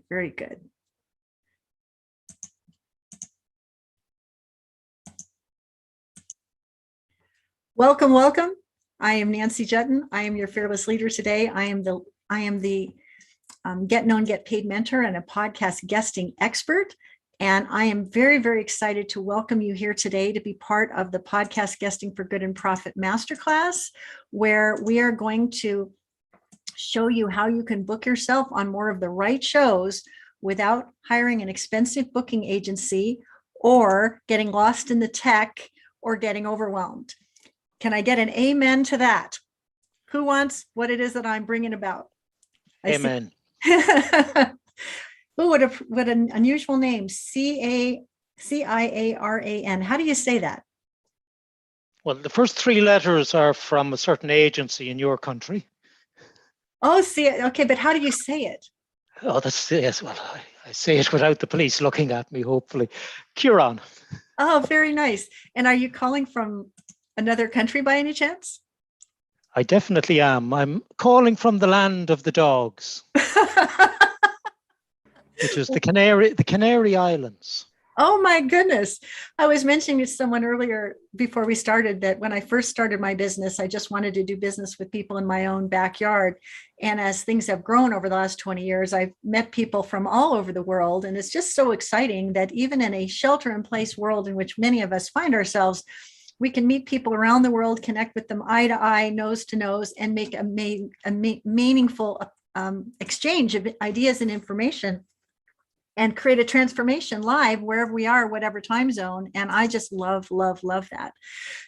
Very good. Welcome, welcome. I am Nancy Juetten. I am your fearless leader today. I am the Get Known, Get Paid mentor and a podcast guesting expert. And I am very, very excited to welcome you here today to be part of the Podcast Guesting for Good and Profit Masterclass, where we are going to show you how you can book yourself on more of the right shows without hiring an expensive booking agency or getting lost in the tech or getting overwhelmed. Can I get an amen to that? Who wants what it is that I'm bringing about? Amen. Oh, what an unusual name. CIARAN. How do you say that? Well, the first three letters are from a certain agency in your country. Oh, see, okay, but how do you say it? Oh, yes. Well, I say it without the police looking at me, hopefully. Curon. Oh, very nice. And are you calling from another country by any chance? I definitely am. I'm calling from the land of the dogs, which is the Canary Islands. Oh my goodness. I was mentioning to someone earlier before we started that when I first started my business, I just wanted to do business with people in my own backyard. And as things have grown over the last 20 years, I've met people from all over the world. And it's just so exciting that even in a shelter-in-place world in which many of us find ourselves, we can meet people around the world, connect with them eye to eye, nose to nose, and make a meaningful exchange of ideas and information, and create a transformation live wherever we are, whatever time zone. And I just love, love, love that.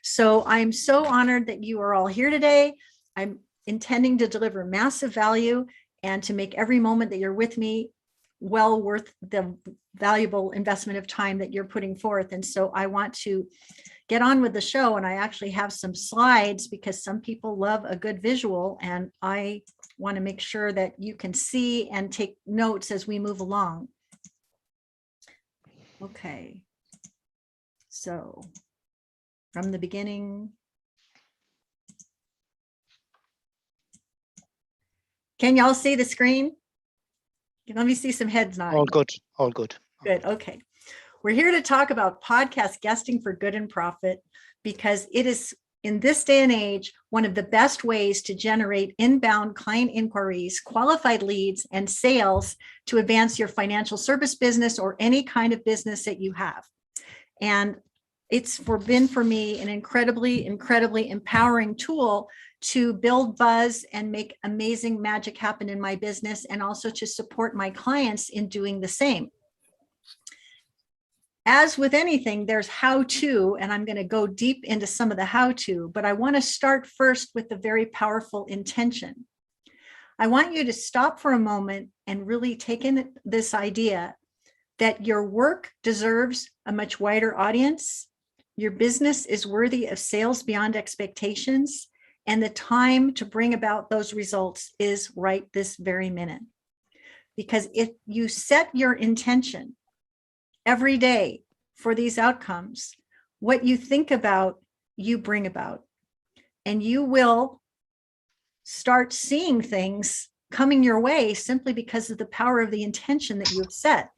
So I'm so honored that you are all here today. I'm intending to deliver massive value and to make every moment that you're with me well worth the valuable investment of time that you're putting forth. And so I want to get on with the show. And I actually have some slides because some people love a good visual. And I want to make sure that you can see and take notes as we move along. Okay, so from the beginning. Can y'all see the screen? Let me see some heads nodding. All good, all good. Good, okay. We're here to talk about podcast guesting for good and profit because it is, in this day and age, one of the best ways to generate inbound client inquiries, qualified leads, and sales to advance your financial service business or any kind of business that you have. And it's been for me an incredibly, incredibly empowering tool to build buzz and make amazing magic happen in my business, and also to support my clients in doing the same. As with anything, there's how to, and I'm going to go deep into some of the how to, but I want to start first with the very powerful intention. I want you to stop for a moment and really take in this idea that your work deserves a much wider audience. Your business is worthy of sales beyond expectations, and the time to bring about those results is right this very minute. Because if you set your intention every day for these outcomes, what you think about, you bring about, and you will start seeing things coming your way simply because of the power of the intention that you've set.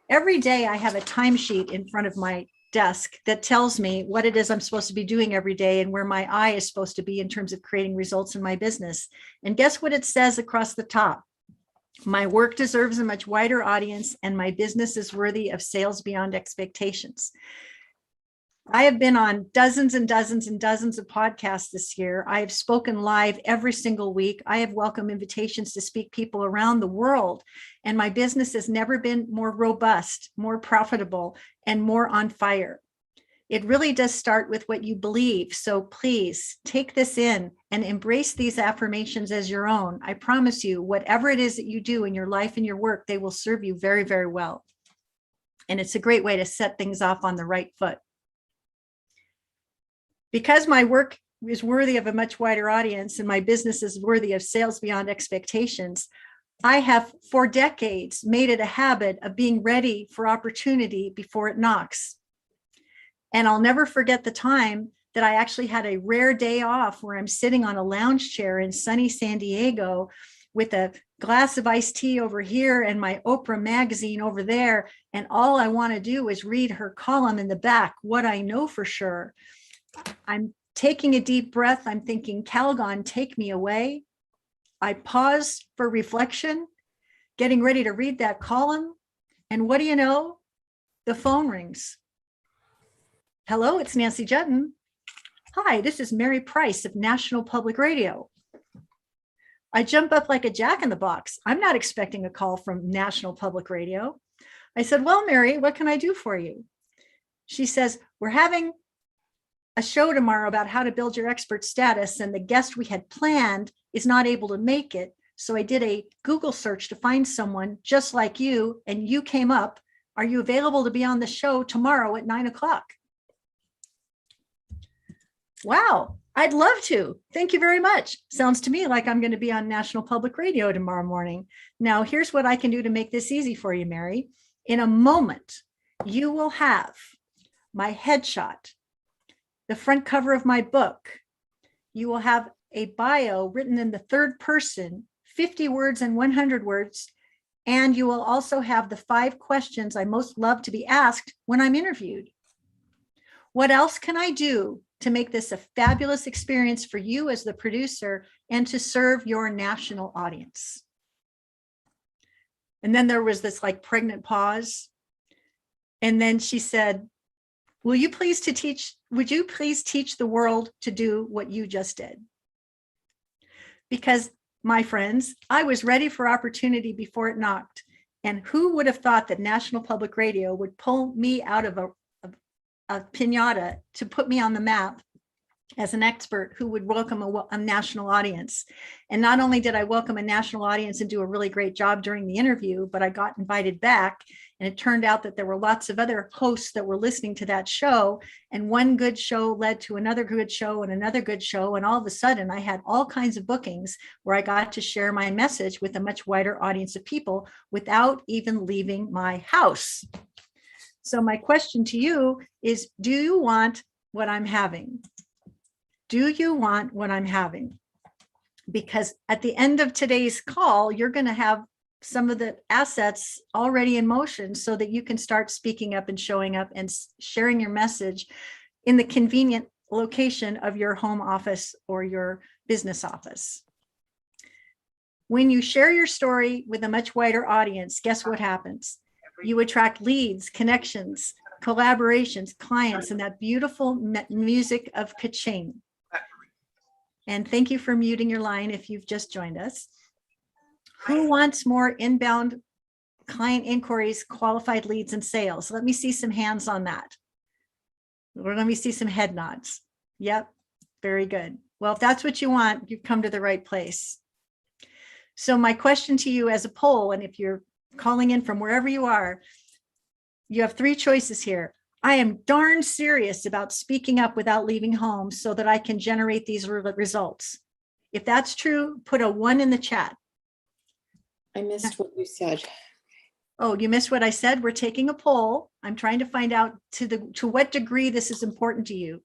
Every day I have a timesheet in front of my desk that tells me what it is I'm supposed to be doing every day and where my eye is supposed to be in terms of creating results in my business. And guess what it says across the top? My work deserves a much wider audience, and my business is worthy of sales beyond expectations. I have been on dozens and dozens and dozens of podcasts this year. I have spoken live every single week. I have welcomed invitations to speak people around the world, and my business has never been more robust, more profitable, and more on fire. It really does start with what you believe. So please take this in and embrace these affirmations as your own. I promise you, whatever it is that you do in your life and your work, they will serve you very, very well. And it's a great way to set things off on the right foot. Because my work is worthy of a much wider audience and my business is worthy of sales beyond expectations, I have for decades made it a habit of being ready for opportunity before it knocks. And I'll never forget the time that I actually had a rare day off where I'm sitting on a lounge chair in sunny San Diego with a glass of iced tea over here and my Oprah magazine over there. And all I want to do is read her column in the back, What I Know for Sure. I'm taking a deep breath. I'm thinking, Calgon, take me away. I pause for reflection, getting ready to read that column. And what do you know? The phone rings. Hello, it's Nancy Juetten. Hi, this is Mary Price of National Public Radio. I jump up like a jack in the box. I'm not expecting a call from National Public Radio. I said, well, Mary, what can I do for you? She says, we're having a show tomorrow about how to build your expert status, and the guest we had planned is not able to make it. So I did a Google search to find someone just like you, and you came up. Are you available to be on the show tomorrow at 9:00? Wow, I'd love to. Thank you very much. Sounds to me like I'm going to be on National Public Radio tomorrow morning. Now, here's what I can do to make this easy for you, Mary. In a moment, you will have my headshot, the front cover of my book. You will have a bio written in the third person, 50 words and 100 words. And you will also have the 5 questions I most love to be asked when I'm interviewed. What else can I do to make this a fabulous experience for you as the producer and to serve your national audience? And then there was this like pregnant pause. And then she said, would you please teach the world to do what you just did? Because, my friends, I was ready for opportunity before it knocked. And who would have thought that National Public Radio would pull me out of a piñata to put me on the map as an expert who would welcome a national audience. And not only did I welcome a national audience and do a really great job during the interview, but I got invited back. And it turned out that there were lots of other hosts that were listening to that show. And one good show led to another good show and another good show. And all of a sudden, I had all kinds of bookings where I got to share my message with a much wider audience of people without even leaving my house. So my question to you is, do you want what I'm having? Do you want what I'm having? Because at the end of today's call, you're going to have some of the assets already in motion so that you can start speaking up and showing up and sharing your message in the convenient location of your home office or your business office. When you share your story with a much wider audience, guess what happens? You attract leads, connections, collaborations, clients, and that beautiful music of pitching. And thank you for muting your line if you've just joined us. Who wants more inbound client inquiries, qualified leads, and sales? Let me see some hands on that. Or let me see some head nods. Yep, very good. Well, if that's what you want, you've come to the right place. So my question to you as a poll, and if you're calling in from wherever you are, you have 3 choices here. I am darn serious about speaking up without leaving home so that I can generate these results. If that's true, put a 1 in the chat. I missed what you said. Oh, you missed what I said? We're taking a poll. I'm trying to find out to what degree this is important to you.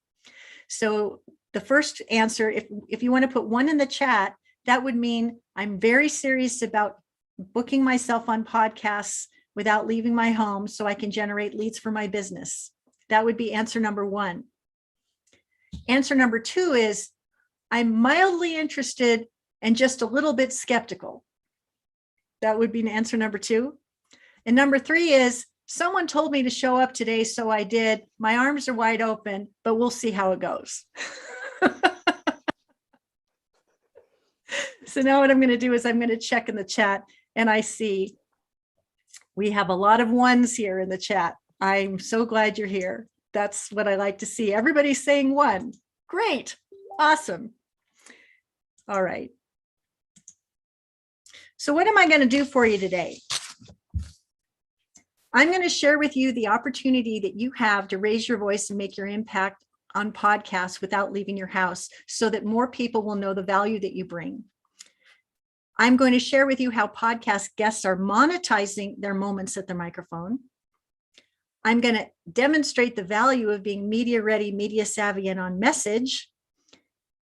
So the first answer, if you want to put 1 in the chat, that would mean I'm very serious about booking myself on podcasts without leaving my home so I can generate leads for my business. That would be answer number 1. Answer number 2 is I'm mildly interested and just a little bit skeptical. That would be answer number 2. And number 3 is someone told me to show up today, so I did. My arms are wide open, but we'll see how it goes. So now what I'm going to do is I'm going to check in the chat, and I see we have a lot of 1s here in the chat. I'm so glad you're here. That's what I like to see. Everybody's saying 1. Great. Awesome. All right. So what am I going to do for you today? I'm going to share with you the opportunity that you have to raise your voice and make your impact on podcasts without leaving your house so that more people will know the value that you bring. I'm going to share with you how podcast guests are monetizing their moments at the microphone. I'm going to demonstrate the value of being media ready, media savvy, and on message.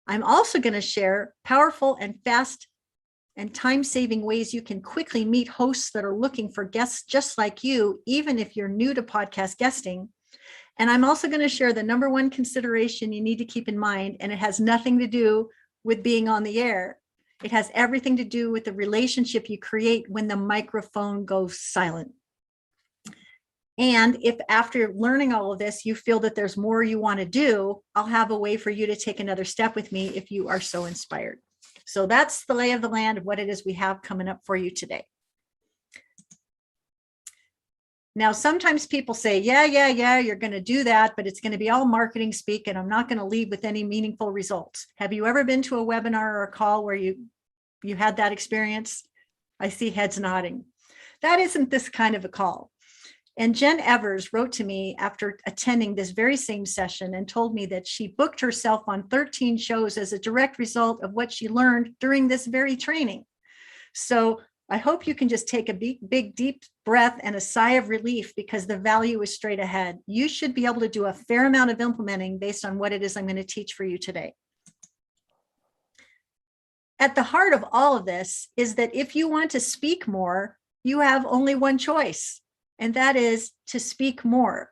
I'm also going to share powerful and fast and time-saving ways you can quickly meet hosts that are looking for guests just like you, even if you're new to podcast guesting. And I'm also going to share the number one consideration you need to keep in mind, and it has nothing to do with being on the air. It has everything to do with the relationship you create when the microphone goes silent. And if after learning all of this, you feel that there's more you want to do, I'll have a way for you to take another step with me if you are so inspired. So that's the lay of the land of what it is we have coming up for you today. Now, sometimes people say, yeah, you're going to do that, but it's going to be all marketing speak, and I'm not going to leave with any meaningful results. Have you ever been to a webinar or a call where you had that experience? I see heads nodding. That isn't this kind of a call. And Jen Evers wrote to me after attending this very same session and told me that she booked herself on 13 shows as a direct result of what she learned during this very training. So I hope you can just take a big, deep breath and a sigh of relief, because the value is straight ahead. You should be able to do a fair amount of implementing based on what it is I'm going to teach for you today. At the heart of all of this is that if you want to speak more, you have only one choice, and that is to speak more.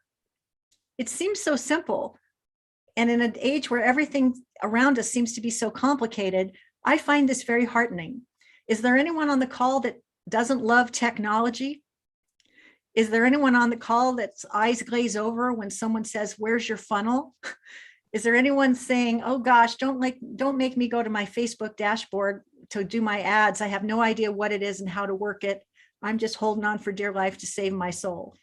It seems so simple. And in an age where everything around us seems to be so complicated, I find this very heartening. Is there anyone on the call that doesn't love technology? Is there anyone on the call that's eyes glaze over when someone says, "Where's your funnel?" Is there anyone saying, "Oh gosh, don't make me go to my Facebook dashboard to do my ads. I have no idea what it is and how to work it. I'm just holding on for dear life to save my soul"?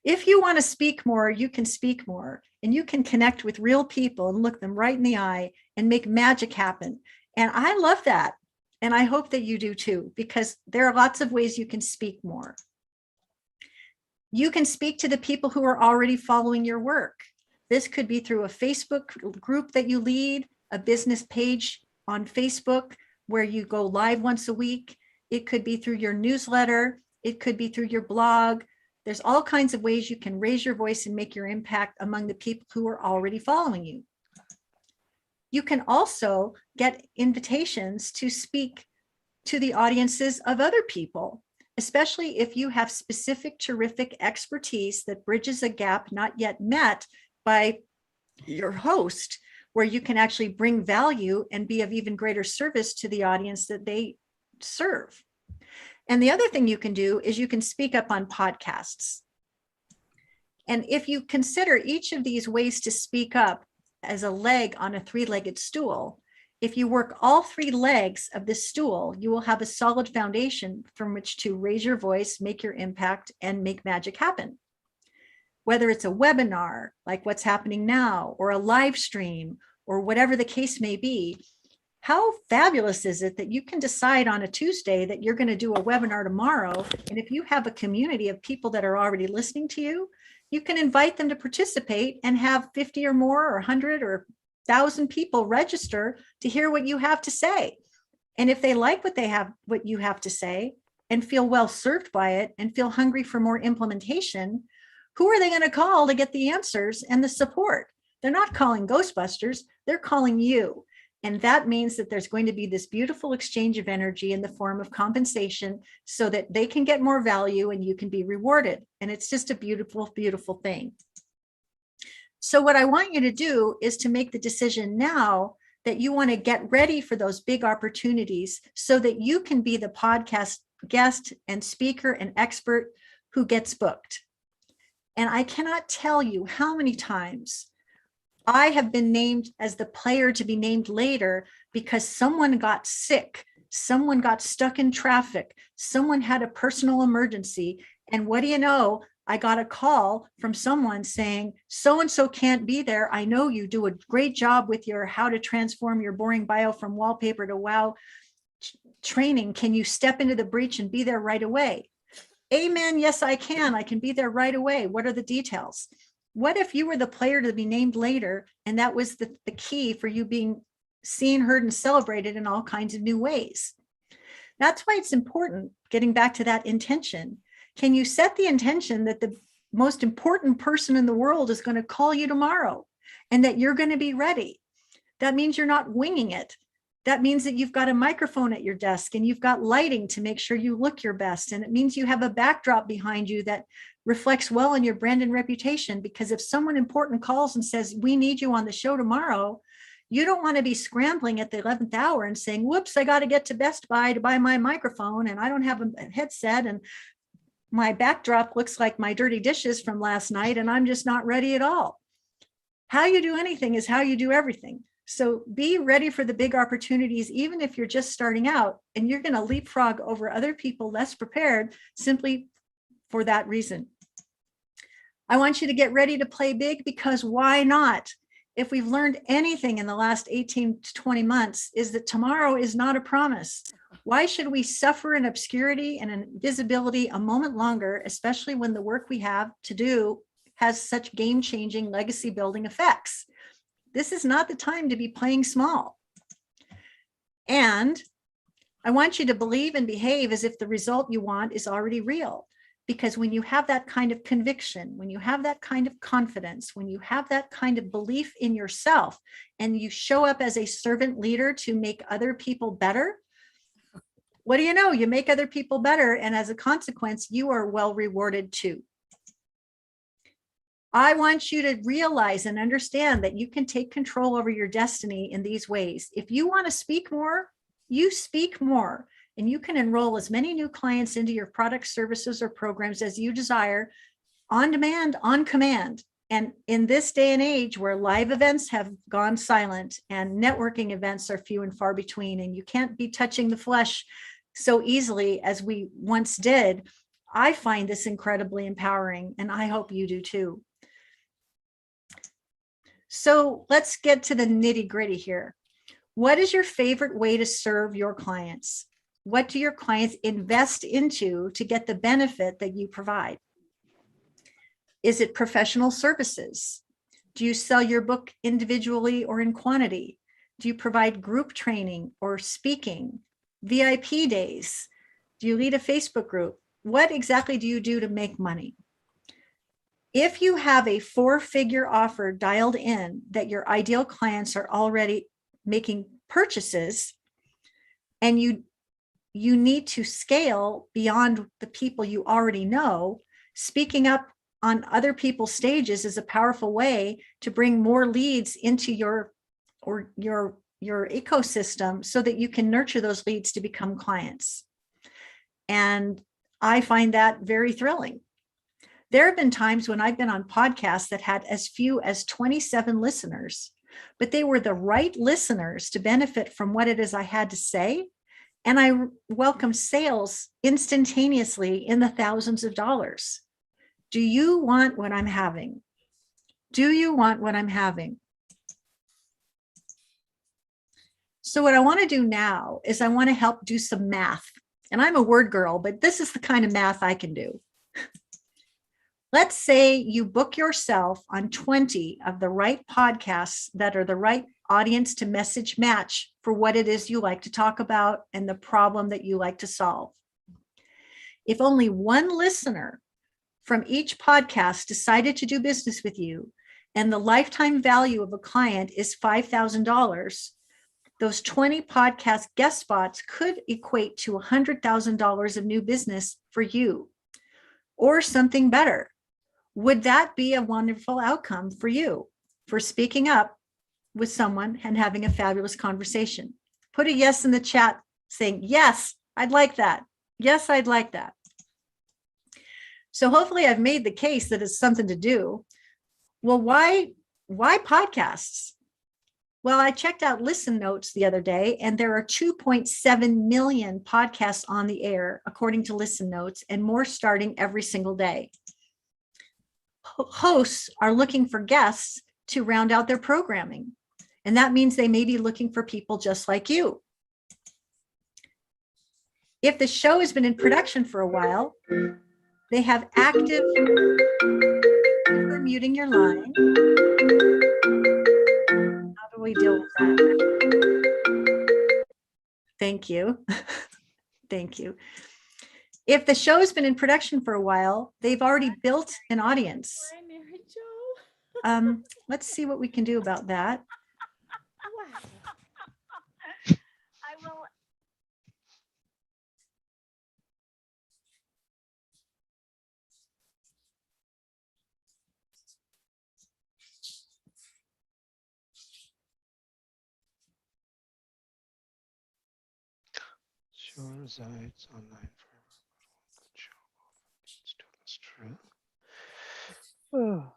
If you want to speak more, you can speak more, and you can connect with real people and look them right in the eye and make magic happen. And I love that. And I hope that you do too, because there are lots of ways you can speak more. You can speak to the people who are already following your work. This could be through a Facebook group that you lead, a business page on Facebook where you go live once a week. It could be through your newsletter. It could be through your blog. There's all kinds of ways you can raise your voice and make your impact among the people who are already following you. You can also get invitations to speak to the audiences of other people, especially if you have specific, terrific expertise that bridges a gap not yet met by your host, where you can actually bring value and be of even greater service to the audience that they serve. And the other thing you can do is you can speak up on podcasts. And if you consider each of these ways to speak up as a leg on a three-legged stool, if you work all three legs of this stool, you will have a solid foundation from which to raise your voice, make your impact, and make magic happen. Whether it's a webinar, like what's happening now, or a live stream, or whatever the case may be, how fabulous is it that you can decide on a Tuesday that you're going to do a webinar tomorrow? And if you have a community of people that are already listening to you, you can invite them to participate and have 50 or more, or 100 or 1,000 people register to hear what you have to say. And if they like what you have to say and feel well served by it and feel hungry for more implementation, who are they going to call to get the answers and the support? They're not calling Ghostbusters, they're calling you. And that means that there's going to be this beautiful exchange of energy in the form of compensation so that they can get more value and you can be rewarded. And it's just a beautiful, beautiful thing. So what I want you to do is to make the decision now that you want to get ready for those big opportunities so that you can be the podcast guest and speaker and expert who gets booked. And I cannot tell you how many times I have been named as the player to be named later because someone got sick, someone got stuck in traffic, someone had a personal emergency. And what do you know? I got a call from someone saying, so-and-so can't be there. I know you do a great job with your how to transform your boring bio from wallpaper to wow training. Can you step into the breach and be there right away? Amen. Yes, I can. I can be there right away. What are the details? What if you were the player to be named later, and that was the key for you being seen, heard, and celebrated in all kinds of new ways? That's why it's important, getting back to that intention. Can you set the intention that the most important person in the world is going to call you tomorrow and that you're going to be ready? That means you're not winging it. That means that you've got a microphone at your desk and you've got lighting to make sure you look your best. And it means you have a backdrop behind you that reflects well on your brand and reputation. Because if someone important calls and says, we need you on the show tomorrow, you don't want to be scrambling at the 11th hour and saying, whoops, I got to get to Best Buy to buy my microphone and I don't have a headset and my backdrop looks like my dirty dishes from last night and I'm just not ready at all. How you do anything is how you do everything. So be ready for the big opportunities, even if you're just starting out and you're going to leapfrog over other people less prepared simply for that reason. I want you to get ready to play big, because why not? If we've learned anything in the last 18 to 20 months is that tomorrow is not a promise. Why should we suffer in obscurity and invisibility a moment longer, especially when the work we have to do has such game-changing legacy building effects? This is not the time to be playing small. And I want you to believe and behave as if the result you want is already real. Because when you have that kind of conviction, when you have that kind of confidence, when you have that kind of belief in yourself, and you show up as a servant leader to make other people better, what do you know? You make other people better. And as a consequence, you are well rewarded too. I want you to realize and understand that you can take control over your destiny in these ways. If you want to speak more, you speak more, and you can enroll as many new clients into your products, services, or programs as you desire, on demand, on command. And in this day and age where live events have gone silent and networking events are few and far between, and you can't be touching the flesh so easily as we once did, I find this incredibly empowering, and I hope you do too. So let's get to the nitty-gritty here. What is your favorite way to serve your clients? What do your clients invest into to get the benefit that you provide? Is it professional services? Do you sell your book individually or in quantity? Do you provide group training or speaking, VIP days? Do you lead a Facebook group? What exactly do you do to make money? If you have a 4-figure offer dialed in that your ideal clients are already making purchases, and you need to scale beyond the people you already know, speaking up on other people's stages is a powerful way to bring more leads into your ecosystem so that you can nurture those leads to become clients. And I find that very thrilling. There have been times when I've been on podcasts that had as few as 27 listeners, but they were the right listeners to benefit from what it is I had to say. And I welcome sales instantaneously in the thousands of dollars. Do you want what I'm having? Do you want what I'm having? So what I want to do now is I want to help do some math. And I'm a word girl, but this is the kind of math I can do. Let's say you book yourself on 20 of the right podcasts that are the right audience to message match for what it is you like to talk about and the problem that you like to solve. If only one listener from each podcast decided to do business with you, and the lifetime value of a client is $5,000, those 20 podcast guest spots could equate to $100,000 of new business for you, or something better. Would that be a wonderful outcome for you for speaking up with someone and having a fabulous conversation? Put a yes in the chat saying, yes, I'd like that. Yes, I'd like that. So hopefully I've made the case that it's something to do. Well, why podcasts? Well, I checked out Listen Notes the other day, and there are 2.7 million podcasts on the air, according to Listen Notes, and more starting every single day. Hosts are looking for guests to round out their programming. And that means they may be looking for people just like you. If the show has been in production for a while, they have active, you're muting your line. How do we deal with that? Thank you. Thank you. If the show has been in production for a while, they've already built an audience. Let's see what we can do about that. Sure resides online forever. Good show. Students, true. Oh.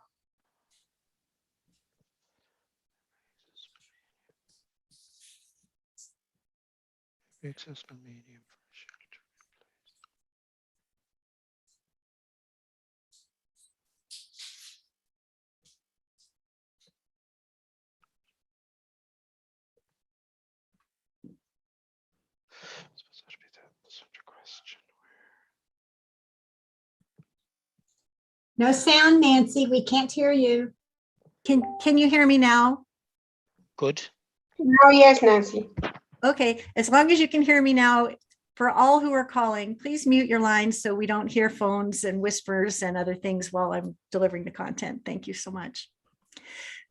Accessible medium for shelter. Suppose that'd be the subject question. No sound, Nancy. We can't hear you. Can you hear me now? Good. Oh, yes, Nancy. Okay, as long as you can hear me now, for all who are calling, please mute your lines so we don't hear phones and whispers and other things while I'm delivering the content. Thank you so much.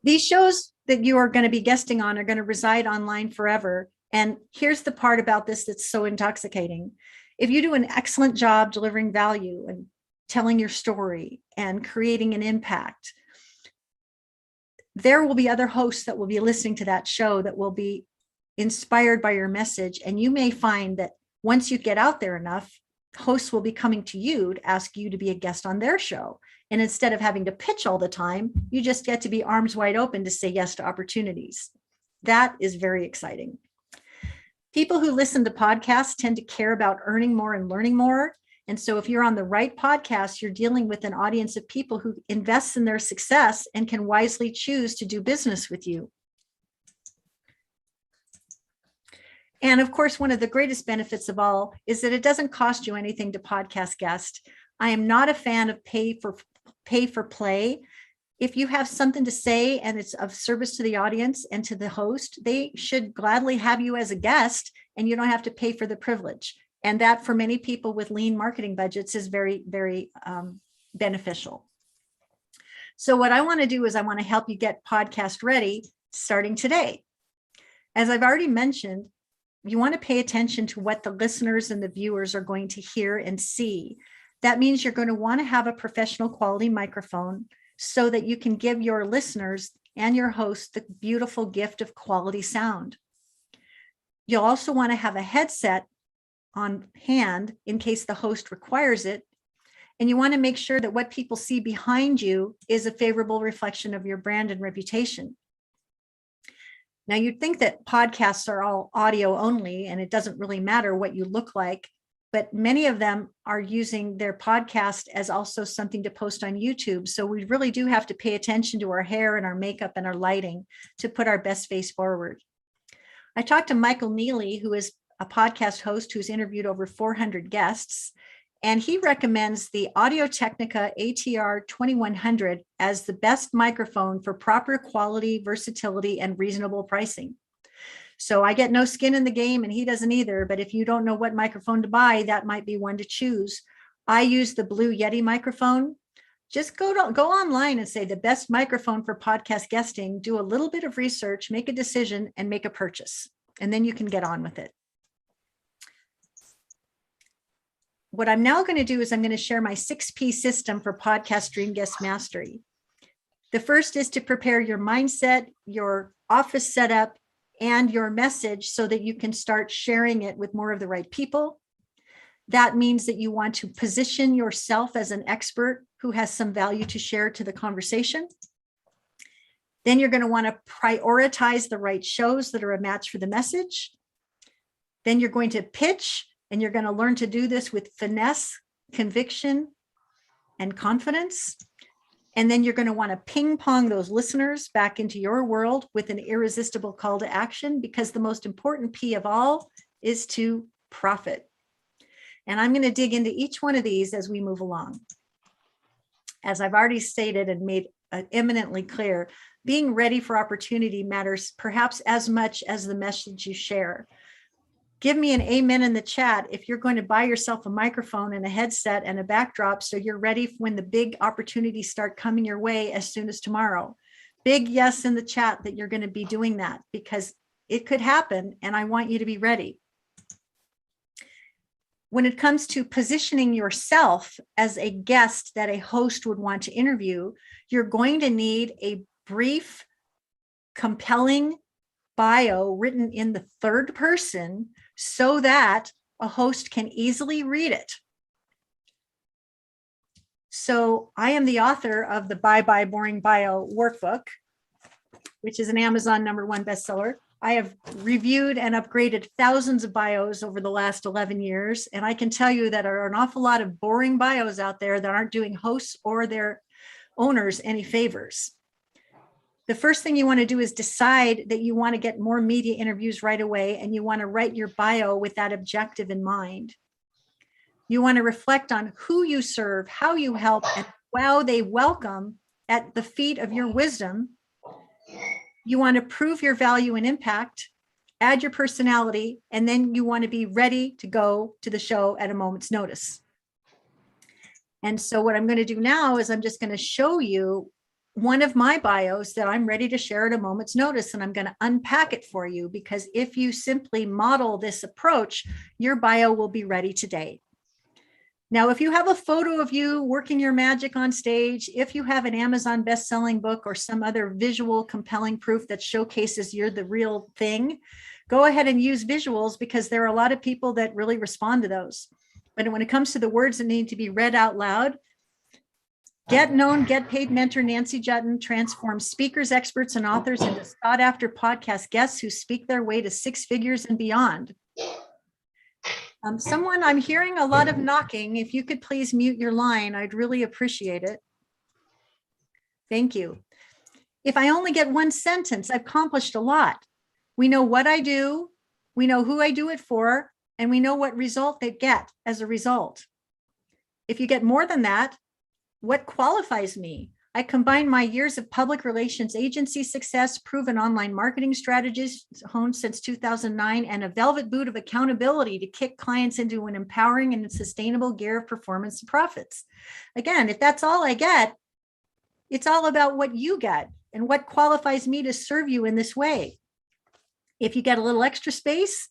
These shows that you are going to be guesting on are going to reside online forever. And here's the part about this that's so intoxicating. If you do an excellent job delivering value and telling your story and creating an impact, there will be other hosts that will be listening to that show that will be inspired by your message. And you may find that once you get out there enough, hosts will be coming to you to ask you to be a guest on their show. And instead of having to pitch all the time, you just get to be arms wide open to say yes to opportunities. That is very exciting. People who listen to podcasts tend to care about earning more and learning more. And so if you're on the right podcast, you're dealing with an audience of people who invest in their success and can wisely choose to do business with you. And of course, one of the greatest benefits of all is that it doesn't cost you anything to podcast guest. I am not a fan of pay for play. If you have something to say and it's of service to the audience and to the host, they should gladly have you as a guest and you don't have to pay for the privilege. And that for many people with lean marketing budgets is very, very beneficial. So what I want to do is I want to help you get podcast ready starting today. As I've already mentioned, you want to pay attention to what the listeners and the viewers are going to hear and see. That means you're going to want to have a professional quality microphone so that you can give your listeners and your host the beautiful gift of quality sound. You'll also want to have a headset on hand in case the host requires it. And you want to make sure that what people see behind you is a favorable reflection of your brand and reputation. Now, you'd think that podcasts are all audio only, and it doesn't really matter what you look like, but many of them are using their podcast as also something to post on YouTube. So we really do have to pay attention to our hair and our makeup and our lighting to put our best face forward. I talked to Michael Neely, who is a podcast host who's interviewed over 400 guests, and he recommends the Audio-Technica ATR 2100 as the best microphone for proper quality, versatility, and reasonable pricing. So I get no skin in the game and he doesn't either, but if you don't know what microphone to buy, that might be one to choose. I use the Blue Yeti microphone. Just go online and say the best microphone for podcast guesting, do a little bit of research, make a decision, and make a purchase. And then you can get on with it. What I'm now going to do is I'm going to share my 6P system for podcast dream guest mastery. The first is to prepare your mindset, your office setup, and your message so that you can start sharing it with more of the right people. That means that you want to position yourself as an expert who has some value to share to the conversation. Then you're going to want to prioritize the right shows that are a match for the message. Then you're going to pitch. And you're going to learn to do this with finesse, conviction, and confidence. And then you're going to want to ping pong those listeners back into your world with an irresistible call to action, because the most important P of all is to profit. And I'm going to dig into each one of these as we move along. As I've already stated and made eminently clear, being ready for opportunity matters perhaps as much as the message you share. Give me an amen in the chat if you're going to buy yourself a microphone and a headset and a backdrop so you're ready when the big opportunities start coming your way as soon as tomorrow. Big yes in the chat that you're going to be doing that, because it could happen and I want you to be ready. When it comes to positioning yourself as a guest that a host would want to interview, you're going to need a brief, compelling bio written in the third person so that a host can easily read it. So I am the author of the Bye Bye Boring Bio workbook, which is an Amazon #1 bestseller. I have reviewed and upgraded thousands of bios over the last 11 years. And I can tell you that there are an awful lot of boring bios out there that aren't doing hosts or their owners any favors. The first thing you want to do is decide that you want to get more media interviews right away, and you want to write your bio with that objective in mind. You want to reflect on who you serve, how you help, and how they welcome at the feet of your wisdom. You want to prove your value and impact, add your personality, and then you want to be ready to go to the show at a moment's notice. And so what I'm going to do now is I'm just going to show you one of my bios that I'm ready to share at a moment's notice, and I'm going to unpack it for you, because if you simply model this approach, your bio will be ready today. Now, if you have a photo of you working your magic on stage, if you have an Amazon best-selling book or some other visual compelling proof that showcases you're the real thing, go ahead and use visuals, because there are a lot of people that really respond to those. But when it comes to the words that need to be read out loud, Get Known, Get Paid mentor Nancy Juetten transforms speakers, experts, and authors into sought-after podcast guests who speak their way to 6 figures and beyond. Someone, I'm hearing a lot of knocking. If you could please mute your line, I'd really appreciate it. Thank you. If I only get one sentence, I've accomplished a lot. We know what I do, we know who I do it for, and we know what result they get as a result. If you get more than that, what qualifies me? I combine my years of public relations agency success, proven online marketing strategies honed since 2009, and a velvet boot of accountability to kick clients into an empowering and sustainable gear of performance and profits. Again, if that's all I get, it's all about what you get and what qualifies me to serve you in this way. If you get a little extra space,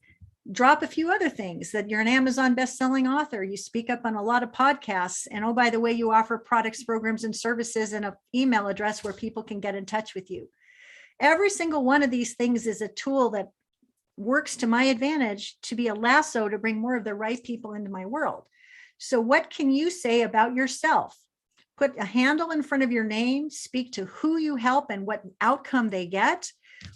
drop a few other things: that you're an Amazon best-selling author, you speak up on a lot of podcasts, and oh, by the way, you offer products, programs, and services, and an email address where people can get in touch with you. Every single one of these things is a tool that works to my advantage to be a lasso to bring more of the right people into my world. So what can you say about yourself? Put a handle in front of your name, speak to who you help and what outcome they get,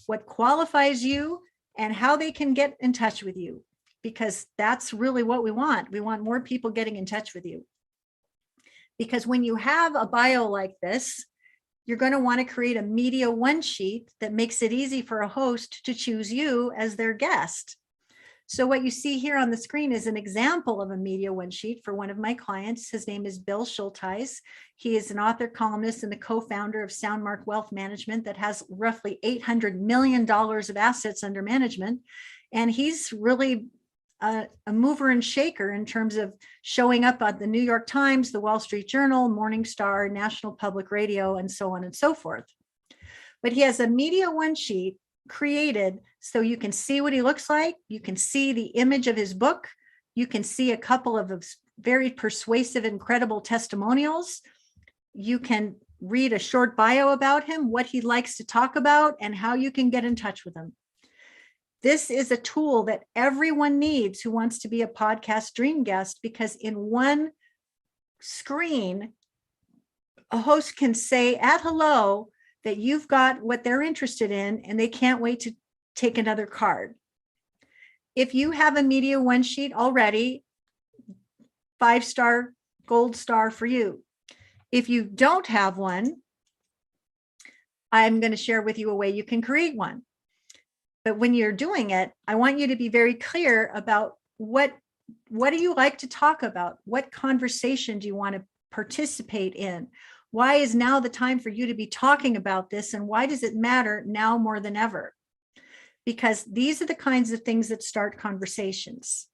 what qualifies you, and how they can get in touch with you, because that's really what we want. We want more people getting in touch with you. Because when you have a bio like this, you're going to want to create a media one sheet that makes it easy for a host to choose you as their guest. So what you see here on the screen is an example of a media one sheet for one of my clients. His name is Bill Schulteis. He is an author, columnist, and the co-founder of Soundmark Wealth Management that has roughly $800 million of assets under management. And he's really a mover and shaker in terms of showing up on the New York Times, the Wall Street Journal, Morningstar, National Public Radio, and so on and so forth. But he has a media one sheet created so you can see what he looks like. You can see the image of his book. You can see a couple of very persuasive, incredible testimonials. You can read a short bio about him, what he likes to talk about, and how you can get in touch with him. This is a tool that everyone needs who wants to be a podcast dream guest, because in one screen, a host can say at hello that you've got what they're interested in, and they can't wait to take another card. If you have a media one sheet already, 5-star, gold star for you. If you don't have one, I'm going to share with you a way you can create one. But when you're doing it, I want you to be very clear about what do you like to talk about? What conversation do you want to participate in? Why is now the time for you to be talking about this? And why does it matter now more than ever? Because these are the kinds of things that start conversations.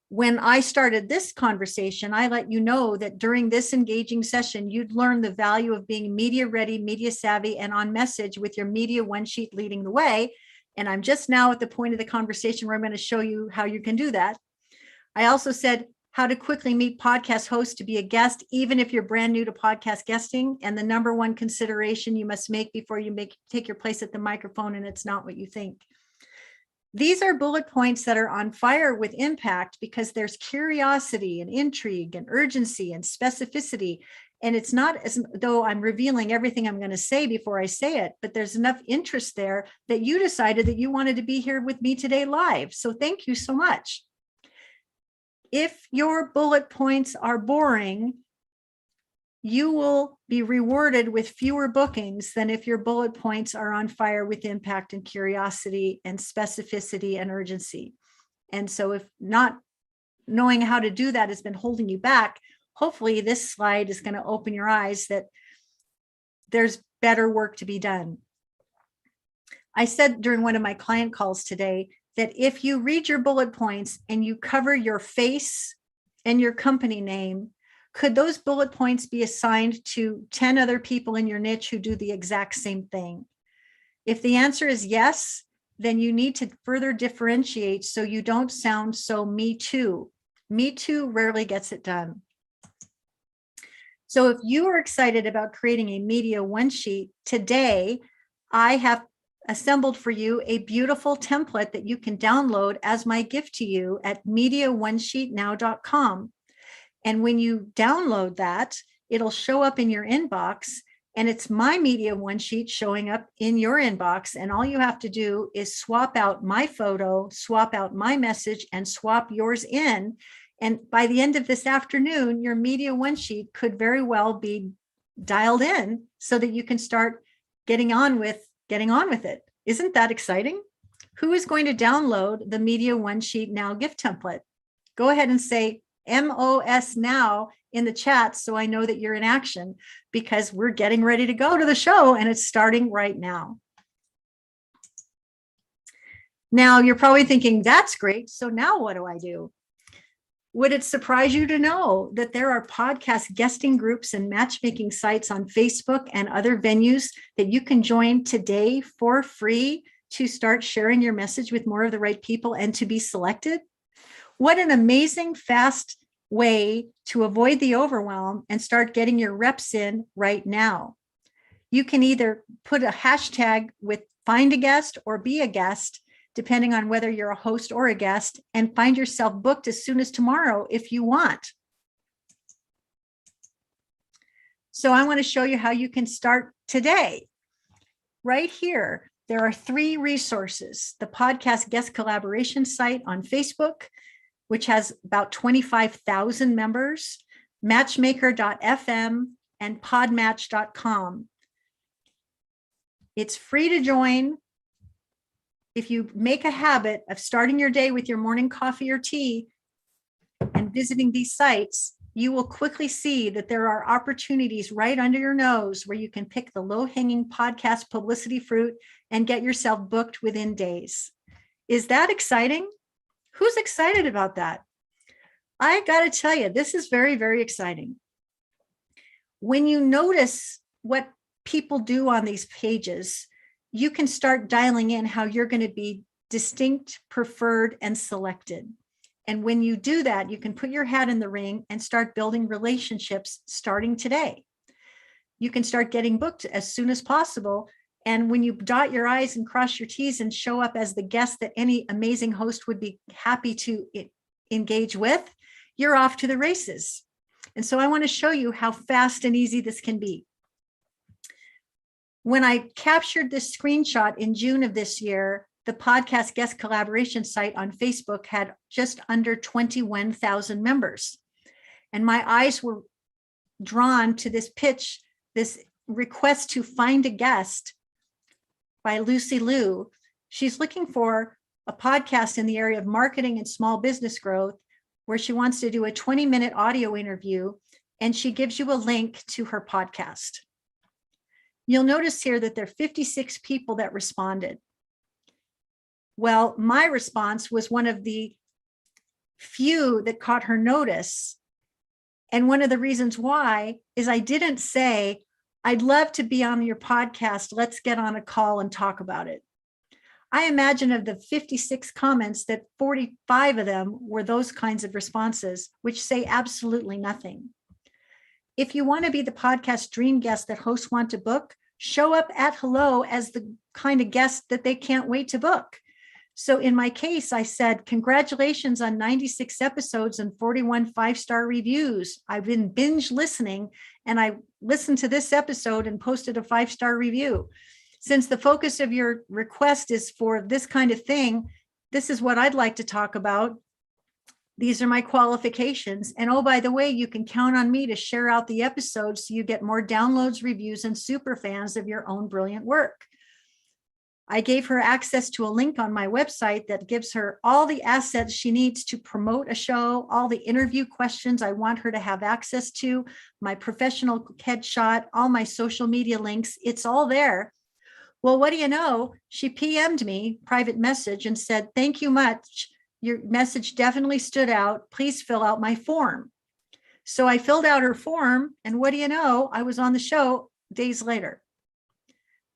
When I started this conversation, I let you know that during this engaging session, you'd learn the value of being media ready, media savvy, and on message with your media one sheet leading the way. And I'm just now at the point of the conversation where I'm going to show you how you can do that. I also said how to quickly meet podcast hosts to be a guest, even if you're brand new to podcast guesting, and the number one consideration you must make before you take your place at the microphone, and it's not what you think. These are bullet points that are on fire with impact because there's curiosity and intrigue and urgency and specificity. And it's not as though I'm revealing everything I'm going to say before I say it, but there's enough interest there that you decided that you wanted to be here with me today live. So thank you so much. If your bullet points are boring, you will be rewarded with fewer bookings than if your bullet points are on fire with impact and curiosity and specificity and urgency. And so if not knowing how to do that has been holding you back, hopefully this slide is going to open your eyes that there's better work to be done. I said during one of my client calls today that if you read your bullet points and you cover your face and your company name, could those bullet points be assigned to 10 other people in your niche who do the exact same thing? If the answer is yes, then you need to further differentiate so you don't sound so me too. Me too rarely gets it done. So if you are excited about creating a media one sheet today, I have assembled for you a beautiful template that you can download as my gift to you at mediaonesheetnow.com. And when you download that, it'll show up in your inbox, and it's my media one sheet showing up in your inbox. And all you have to do is swap out my photo, swap out my message, and swap yours in. And by the end of this afternoon, your media one sheet could very well be dialed in so that you can start getting on with it. Isn't that exciting? Who is going to download the Media One Sheet Now gift template? Go ahead and say MOS now in the chat so I know that you're in action, because we're getting ready to go to the show and it's starting right now. Now you're probably thinking, that's great. So now what do I do? Would it surprise you to know that there are podcast guesting groups and matchmaking sites on Facebook and other venues that you can join today for free to start sharing your message with more of the right people and to be selected? What an amazing, fast way to avoid the overwhelm and start getting your reps in right now. You can either put a hashtag with find a guest or be a guest, depending on whether you're a host or a guest, and find yourself booked as soon as tomorrow if you want. So I want to show you how you can start today. Right here, there are 3 resources: the podcast guest collaboration site on Facebook, which has about 25,000 members, matchmaker.fm, and podmatch.com. It's free to join. If you make a habit of starting your day with your morning coffee or tea and visiting these sites, you will quickly see that there are opportunities right under your nose where you can pick the low-hanging podcast publicity fruit and get yourself booked within days. Is that exciting? Who's excited about that? I got to tell you, this is very, very exciting. When you notice what people do on these pages, you can start dialing in how you're going to be distinct, preferred, and selected. And when you do that, you can put your hat in the ring and start building relationships starting today. You can start getting booked as soon as possible. And when you dot your I's and cross your T's and show up as the guest that any amazing host would be happy to engage with, you're off to the races. And so I want to show you how fast and easy this can be. When I captured this screenshot in June of this year, the podcast guest collaboration site on Facebook had just under 21,000 members. And my eyes were drawn to this pitch, this request to find a guest by Lucy Liu. She's looking for a podcast in the area of marketing and small business growth, where she wants to do a 20-minute audio interview, and she gives you a link to her podcast. You'll notice here that there are 56 people that responded. Well, my response was one of the few that caught her notice. And one of the reasons why is I didn't say, I'd love to be on your podcast. Let's get on a call and talk about it. I imagine of the 56 comments that 45 of them were those kinds of responses, which say absolutely nothing. If you want to be the podcast dream guest that hosts want to book, show up at Hello as the kind of guest that they can't wait to book. So in my case, I said, congratulations on 96 episodes and 41 5-star reviews. I've been binge listening and I listened to this episode and posted a 5-star review. Since the focus of your request is for this kind of thing, this is what I'd like to talk about. These are my qualifications. And oh, by the way, you can count on me to share out the episodes so you get more downloads, reviews, and super fans of your own brilliant work. I gave her access to a link on my website that gives her all the assets she needs to promote a show, all the interview questions I want her to have access to, my professional headshot, all my social media links. It's all there. Well, what do you know? She PM'd me, private message, and said, thank you much. Your message definitely stood out. Please fill out my form. So I filled out her form, and what do you know? I was on the show days later.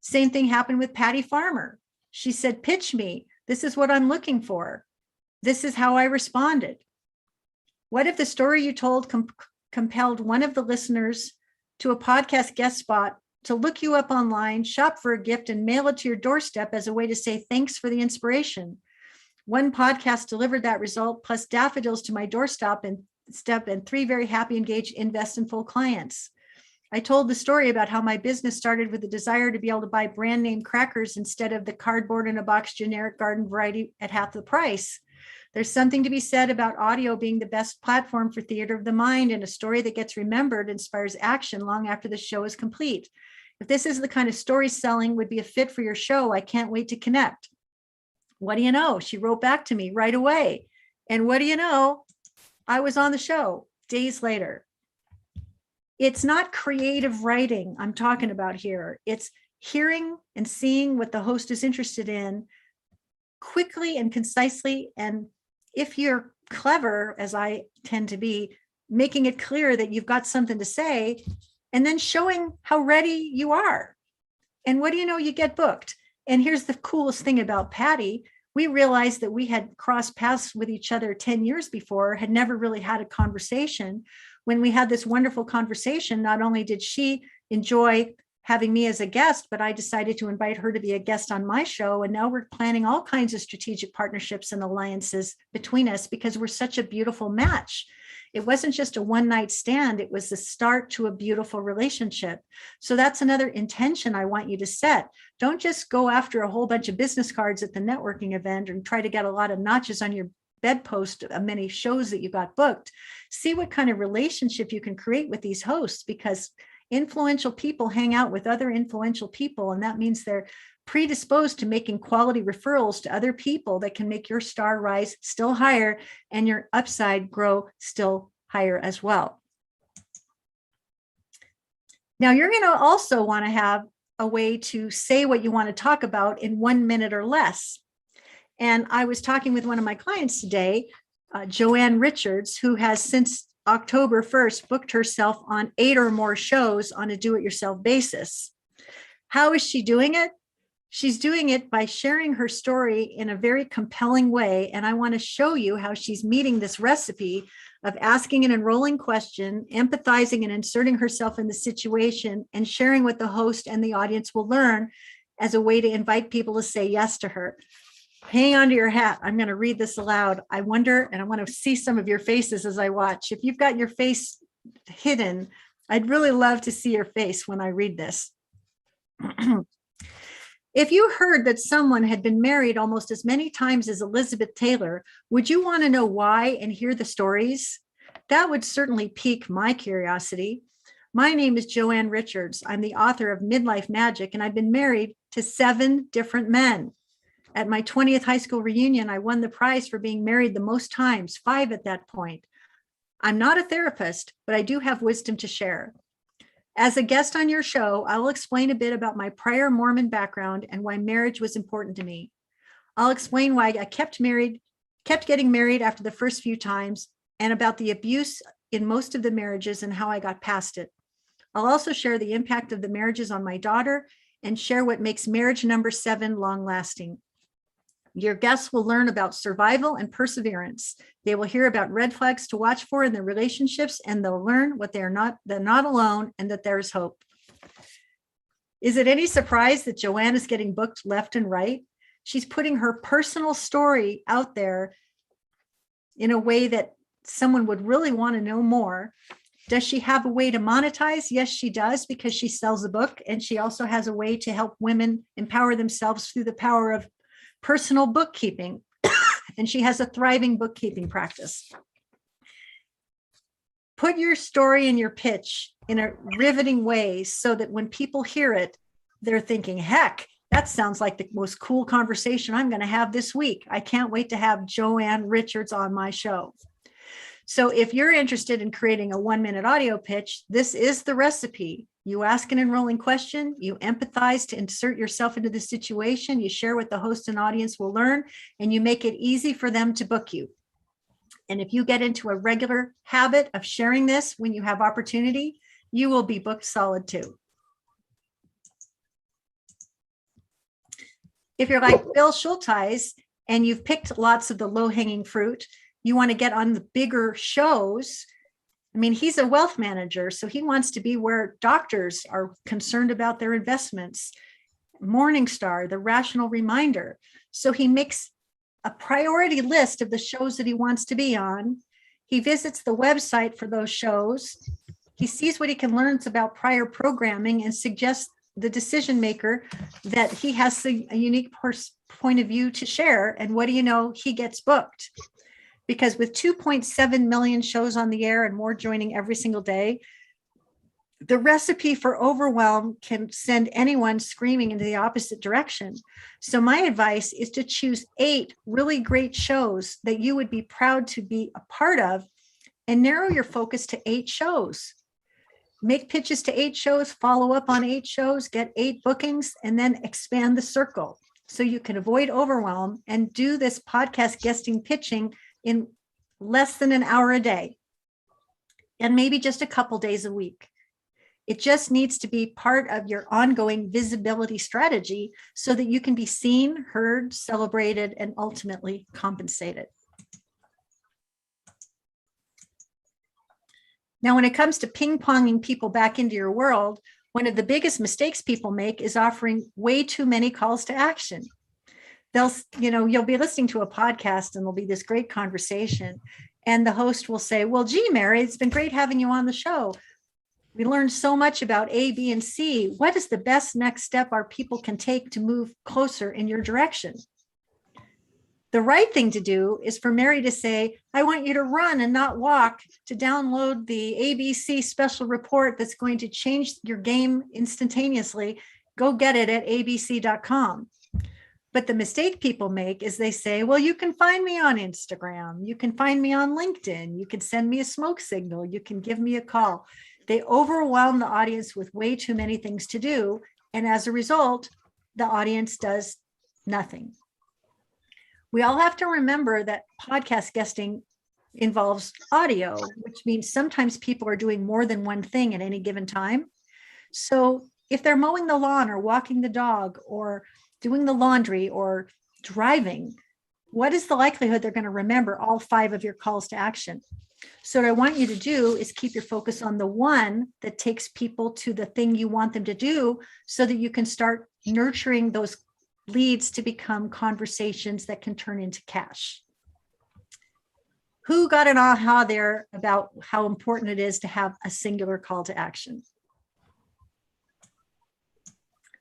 Same thing happened with Patty Farmer. She said, pitch me. This is what I'm looking for. This is how I responded. What if the story you told compelled one of the listeners to a podcast guest spot to look you up online, shop for a gift, and mail it to your doorstep as a way to say thanks for the inspiration? One podcast delivered that result, plus daffodils to my doorstep and 3 very happy, engaged, invest in full clients. I told the story about how my business started with the desire to be able to buy brand name crackers instead of the cardboard in a box generic garden variety at half the price. There's something to be said about audio being the best platform for theater of the mind, and a story that gets remembered inspires action long after the show is complete. If this is the kind of story selling would be a fit for your show, I can't wait to connect. What do you know? She wrote back to me right away. And what do you know? I was on the show days later. It's not creative writing I'm talking about here. It's hearing and seeing what the host is interested in quickly and concisely. And if you're clever, as I tend to be, making it clear that you've got something to say, and then showing how ready you are. And what do you know? You get booked. And here's the coolest thing about Patty. We realized that we had crossed paths with each other 10 years before, had never really had a conversation. When we had this wonderful conversation, not only did she enjoy having me as a guest, but I decided to invite her to be a guest on my show. And now we're planning all kinds of strategic partnerships and alliances between us because we're such a beautiful match. It wasn't just a one-night stand. It was the start to a beautiful relationship. So that's another intention I want you to set. Don't just go after a whole bunch of business cards at the networking event and try to get a lot of notches on your bedpost of many shows that you got booked. See what kind of relationship you can create with these hosts, because influential people hang out with other influential people, and that means they're predisposed to making quality referrals to other people that can make your star rise still higher and your upside grow still higher as well. Now, you're going to also want to have a way to say what you want to talk about in 1 minute or less. And I was talking with one of my clients today, Joanne Richards, who has since October 1st booked herself on 8 or more shows on a do-it-yourself basis. How is she doing it? She's doing it by sharing her story in a very compelling way. And I want to show you how she's meeting this recipe of asking an enrolling question, empathizing and inserting herself in the situation, and sharing what the host and the audience will learn as a way to invite people to say yes to her. Hang on to your hat. I'm going to read this aloud. I wonder, and I want to see some of your faces as I watch. If you've got your face hidden, I'd really love to see your face when I read this. If you heard that someone had been married almost as many times as Elizabeth Taylor, would you want to know why and hear the stories? That would certainly pique my curiosity. My name is Joanne Richards. I'm the author of Midlife Magic, and I've been married to 7 different men. At my 20th high school reunion, I won the prize for being married the most times, 5 at that point. I'm not a therapist, but I do have wisdom to share. As a guest on your show, I will explain a bit about my prior Mormon background and why marriage was important to me. I'll explain why I kept getting married after the first few times, and about the abuse in most of the marriages and how I got past it. I'll also share the impact of the marriages on my daughter and share what makes marriage number 7 long-lasting. Your guests will learn about survival and perseverance. They will hear about red flags to watch for in their relationships, and they'll learn what they're not alone and that there is hope. Is it any surprise that Joanne is getting booked left and right? She's putting her personal story out there in a way that someone would really want to know more. Does she have a way to monetize? Yes, she does, because she sells a book, and she also has a way to help women empower themselves through the power of personal bookkeeping. And she has a thriving bookkeeping practice. Put your story and your pitch in a riveting way so that when people hear it, they're thinking, heck, that sounds like the most cool conversation I'm going to have this week. I can't wait to have Joanne Richards on my show. So if you're interested in creating a 1-minute audio pitch, this is the recipe. You ask an enrolling question, you empathize to insert yourself into the situation, you share what the host and audience will learn, and you make it easy for them to book you. And if you get into a regular habit of sharing this when you have opportunity, you will be booked solid too. If you're like Bill Schulteis and you've picked lots of the low-hanging fruit, you want to get on the bigger shows. I mean, he's a wealth manager, so he wants to be where doctors are concerned about their investments. Morningstar, The Rational Reminder. So he makes a priority list of the shows that he wants to be on. He visits the website for those shows. He sees what he can learn about prior programming and suggests the decision maker that he has a unique point of view to share. And what do you know? He gets booked. Because with 2.7 million shows on the air and more joining every single day, the recipe for overwhelm can send anyone screaming into the opposite direction. So my advice is to choose 8 really great shows that you would be proud to be a part of and narrow your focus to 8 shows. Make pitches to 8 shows, follow up on 8 shows, get 8 bookings, and then expand the circle so you can avoid overwhelm and do this podcast guesting pitching in less than an hour a day and maybe just a couple days a week. It just needs to be part of your ongoing visibility strategy so that you can be seen, heard, celebrated, and ultimately compensated. Now, when it comes to ping-ponging people back into your world, one of the biggest mistakes people make is offering way too many calls to action. You'll be listening to a podcast and there'll be this great conversation. And the host will say, well, gee, Mary, it's been great having you on the show. We learned so much about A, B, and C. What is the best next step our people can take to move closer in your direction? The right thing to do is for Mary to say, I want you to run and not walk to download the ABC special report that's going to change your game instantaneously. Go get it at abc.com. But the mistake people make is they say, well, you can find me on Instagram. You can find me on LinkedIn. You can send me a smoke signal. You can give me a call. They overwhelm the audience with way too many things to do. And as a result, the audience does nothing. We all have to remember that podcast guesting involves audio, which means sometimes people are doing more than one thing at any given time. So if they're mowing the lawn or walking the dog or doing the laundry or driving, what is the likelihood they're going to remember all 5 of your calls to action? So what I want you to do is keep your focus on the one that takes people to the thing you want them to do so that you can start nurturing those leads to become conversations that can turn into cash. Who got an aha there about how important it is to have a singular call to action?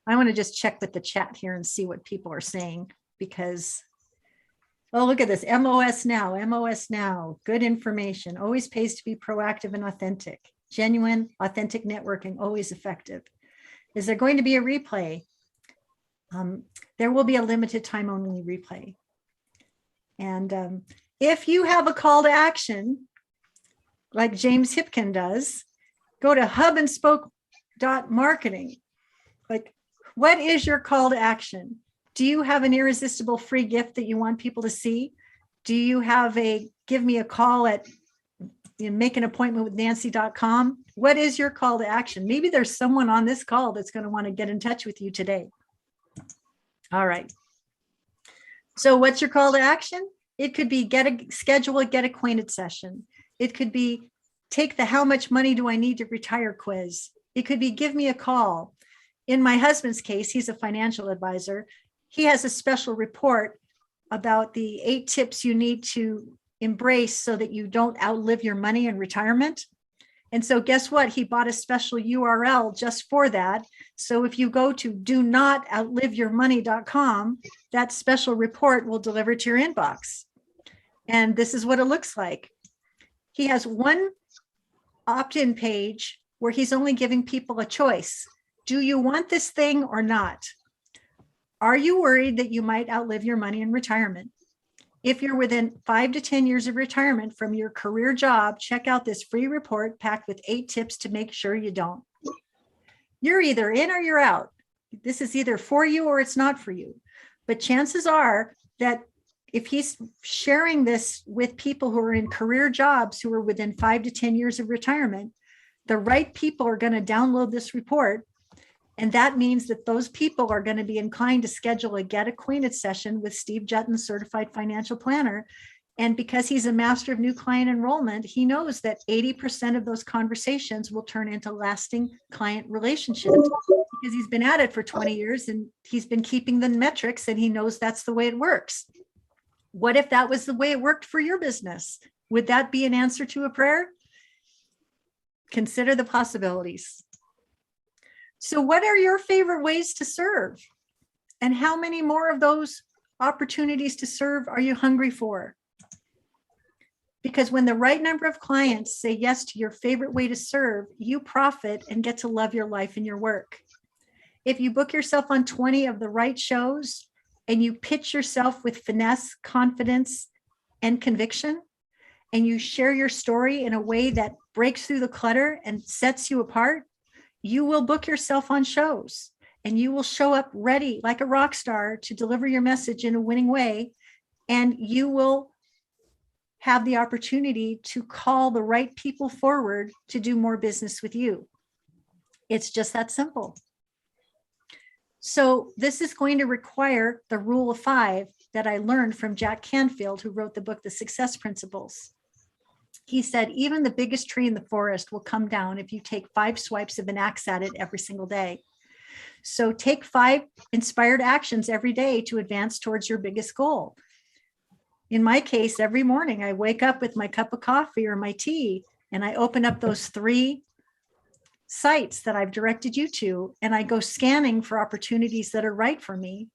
I want to just check with the chat here and see what people are saying because, oh, look at this. MOS now, good information. Always pays to be proactive and authentic. Genuine, authentic networking, always effective. Is there going to be a replay? There will be a limited time only replay. And if you have a call to action, like James Hipkin does, go to hubandSpoke.marketing. Like, what is your call to action? Do you have an irresistible free gift that you want people to see? Do you have a give me a call at make an appointment with Nancy.com? What is your call to action? Maybe there's someone on this call that's going to want to get in touch with you today. All right. So what's your call to action? It could be schedule a get acquainted session. It could be take the how much money do I need to retire quiz. It could be give me a call. In my husband's case, he's a financial advisor. he has a special report about the 8 tips you need to embrace so that you don't outlive your money in retirement. And so guess what? He bought a special URL just for that. So if you go to donotoutlivyourmoney.com, that special report will deliver to your inbox. And this is what it looks like. He has one opt-in page where he's only giving people a choice. Do you want this thing or not? Are you worried that you might outlive your money in retirement? If you're within 5 to 10 years of retirement from your career job, check out this free report packed with 8 tips to make sure you don't. You're either in or you're out. This is either for you or it's not for you. But chances are that if he's sharing this with people who are in career jobs who are within 5 to 10 years of retirement, the right people are going to download this report. And that means that those people are going to be inclined to schedule a get acquainted session with Steve Jutton, certified financial planner. And because he's a master of new client enrollment, he knows that 80% of those conversations will turn into lasting client relationships because he's been at it for 20 years and he's been keeping the metrics and he knows that's the way it works. What if that was the way it worked for your business? Would that be an answer to a prayer? Consider the possibilities. So what are your favorite ways to serve? And how many more of those opportunities to serve are you hungry for? Because when the right number of clients say yes to your favorite way to serve, you profit and get to love your life and your work. If you book yourself on 20 of the right shows and you pitch yourself with finesse, confidence, and conviction, and you share your story in a way that breaks through the clutter and sets you apart, you will book yourself on shows and you will show up ready like a rock star to deliver your message in a winning way. And you will have the opportunity to call the right people forward to do more business with you. It's just that simple. So this is going to require the rule of 5 that I learned from Jack Canfield, who wrote the book, The Success Principles. He said, even the biggest tree in the forest will come down if you take 5 swipes of an axe at it every single day. So take 5 inspired actions every day to advance towards your biggest goal. In my case, every morning I wake up with my cup of coffee or my tea, and I open up those 3 sites that I've directed you to, and I go scanning for opportunities that are right for me.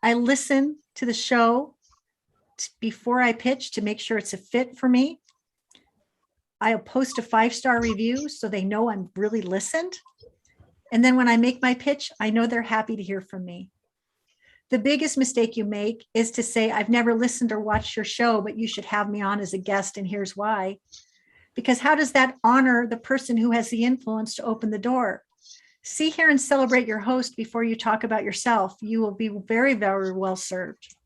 I listen to the show before I pitch to make sure it's a fit for me. I'll post a 5-star review so they know I'm really listened. And then when I make my pitch, I know they're happy to hear from me. The biggest mistake you make is to say, I've never listened or watched your show, but you should have me on as a guest, and here's why. Because how does that honor the person who has the influence to open the door? See, hear, and celebrate your host before you talk about yourself. You will be very, very well served.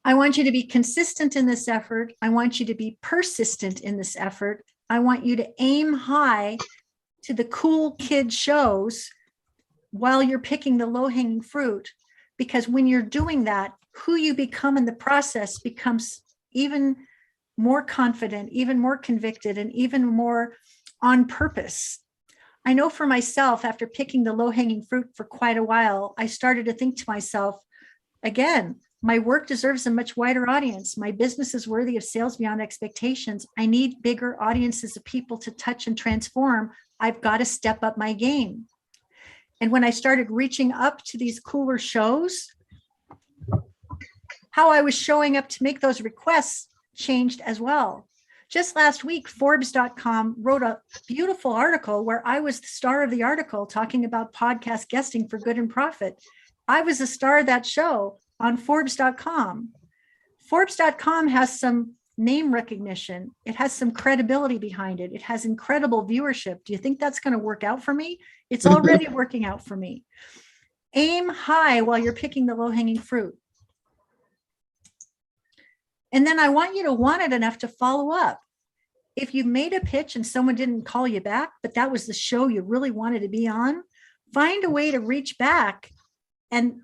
I want you to be consistent in this effort. I want you to be persistent in this effort. I want you to aim high to the cool kid shows while you're picking the low-hanging fruit, because when you're doing that, who you become in the process becomes even more confident, even more convicted, and even more on purpose. I know for myself, after picking the low-hanging fruit for quite a while, I started to think to myself, again, my work deserves a much wider audience. My business is worthy of sales beyond expectations. I need bigger audiences of people to touch and transform. I've got to step up my game. And when I started reaching up to these cooler shows, how I was showing up to make those requests changed as well. Just last week, Forbes.com wrote a beautiful article where I was the star of the article talking about podcast guesting for good and profit. I was the star of that show on Forbes.com. Forbes.com has some name recognition. It has some credibility behind it. It has incredible viewership. Do you think that's going to work out for me? It's already working out for me. Aim high while you're picking the low-hanging fruit. And then I want you to want it enough to follow up. If you made a pitch and someone didn't call you back, but that was the show you really wanted to be on, find a way to reach back and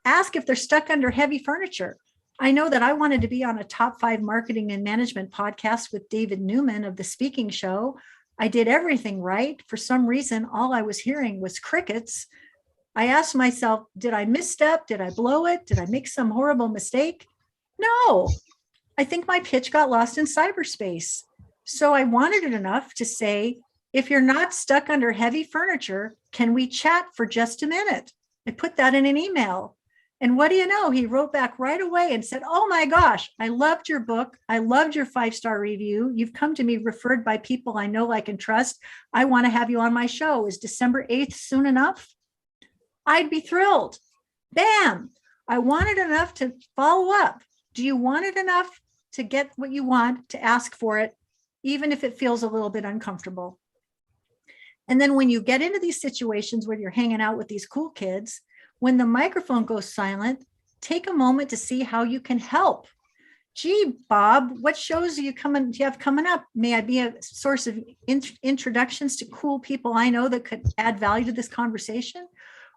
ask if they're stuck under heavy furniture. I know that I wanted to be on a top 5 marketing and management podcast with David Newman of The Speaking Show. I did everything right. For some reason, all I was hearing was crickets. I asked myself, did I misstep? Did I blow it? Did I make some horrible mistake? No, I think my pitch got lost in cyberspace. So I wanted it enough to say, if you're not stuck under heavy furniture, can we chat for just a minute? I put that in an email. And what do you know? He wrote back right away and said, oh my gosh, I loved your book. I loved your 5-star review. You've come to me referred by people I know, like, and trust. I want to have you on my show. Is December 8th soon enough? I'd be thrilled. Bam. I wanted enough to follow up. Do you want it enough to get what you want, to ask for it, even if it feels a little bit uncomfortable? And then when you get into these situations where you're hanging out with these cool kids, when the microphone goes silent, take a moment to see how you can help. Gee, Bob, what shows do you have coming up? May I be a source of introductions to cool people I know that could add value to this conversation?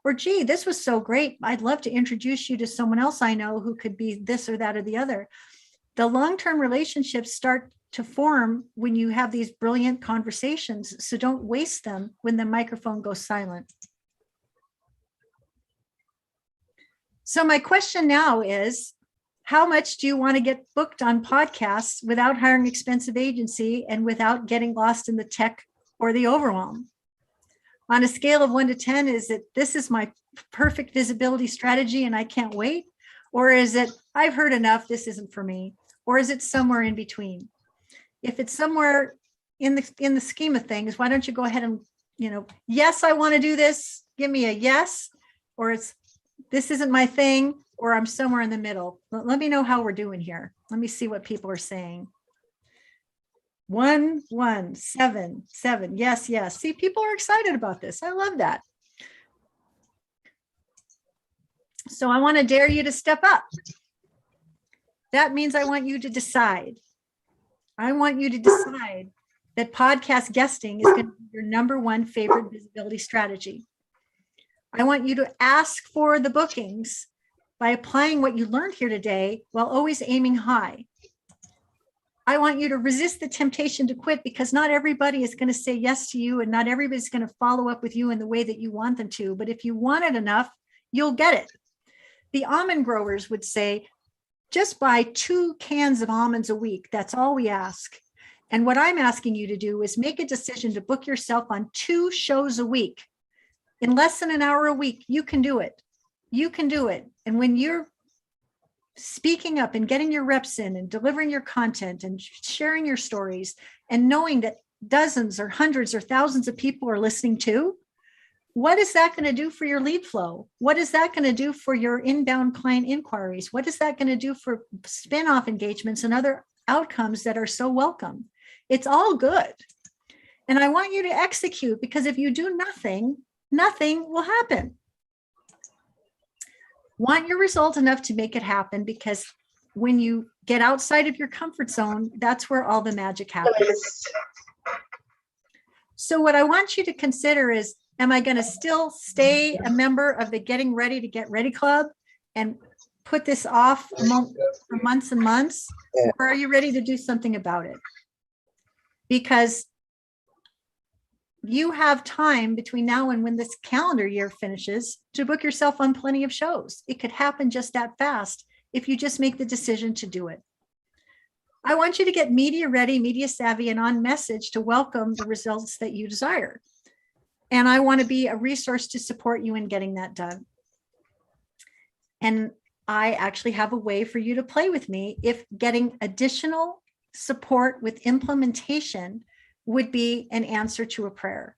Or, gee, this was so great. I'd love to introduce you to someone else I know who could be this or that or the other. The long-term relationships start to form when you have these brilliant conversations. So don't waste them when the microphone goes silent. So my question now is, how much do you want to get booked on podcasts without hiring expensive agency and without getting lost in the tech or the overwhelm? On a scale of 1 to 10, is it, this is my perfect visibility strategy and I can't wait? Or is it, I've heard enough, this isn't for me? Or is it somewhere in between? If it's somewhere in the scheme of things, why don't you go ahead and, yes, I want to do this, give me a yes, or it's, this isn't my thing, or I'm somewhere in the middle. Let me know how we're doing here. Let me see what people are saying. 1, 1, 7, 7. Yes, yes. See, people are excited about this. I love that. So I want to dare you to step up. That means I want you to decide. I want you to decide that podcast guesting is going to be your #1 favorite visibility strategy. I want you to ask for the bookings by applying what you learned here today while always aiming high. I want you to resist the temptation to quit, because not everybody is going to say yes to you and not everybody's going to follow up with you in the way that you want them to. But if you want it enough, you'll get it. The almond growers would say, just buy 2 cans of almonds a week. That's all we ask. And what I'm asking you to do is make a decision to book yourself on 2 shows a week. In less than an hour a week, you can do it. You can do it. And when you're speaking up and getting your reps in and delivering your content and sharing your stories and knowing that dozens or hundreds or thousands of people are listening to, what is that going to do for your lead flow? What is that going to do for your inbound client inquiries? What is that going to do for spin-off engagements and other outcomes that are so welcome? It's all good. And I want you to execute, because if you do nothing, nothing will happen. Want your result enough to make it happen, because when you get outside of your comfort zone, that's where all the magic happens. So what I want you to consider is, am I going to still stay a member of the Getting Ready to Get Ready Club and put this off for months and months? Or are you ready to do something about it? Because you have time between now and when this calendar year finishes to book yourself on plenty of shows. It could happen just that fast if you just make the decision to do it. I want you to get media ready, media savvy, and on message to welcome the results that you desire. And I want to be a resource to support you in getting that done. And I actually have a way for you to play with me if getting additional support with implementation would be an answer to a prayer.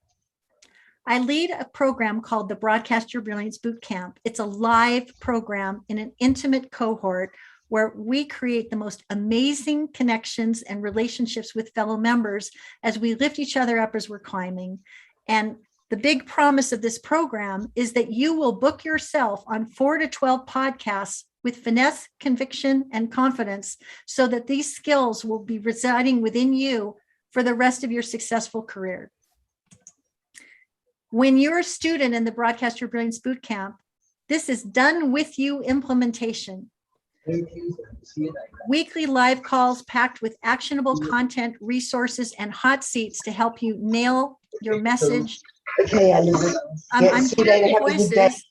I lead a program called the Broadcast Your Brilliance Bootcamp. It's a live program in an intimate cohort where we create the most amazing connections and relationships with fellow members as we lift each other up as we're climbing. And the big promise of this program is that you will book yourself on 4 to 12 podcasts with finesse, conviction, and confidence, so that these skills will be residing within you for the rest of your successful career. When you're a student in the Broadcast Your Brilliance Bootcamp, this is done with you implementation. Weekly live calls packed with actionable content, resources, and hot seats to help you nail your message Okay, Alice. Yeah, I'm see you hearing later. Have a good day. voices.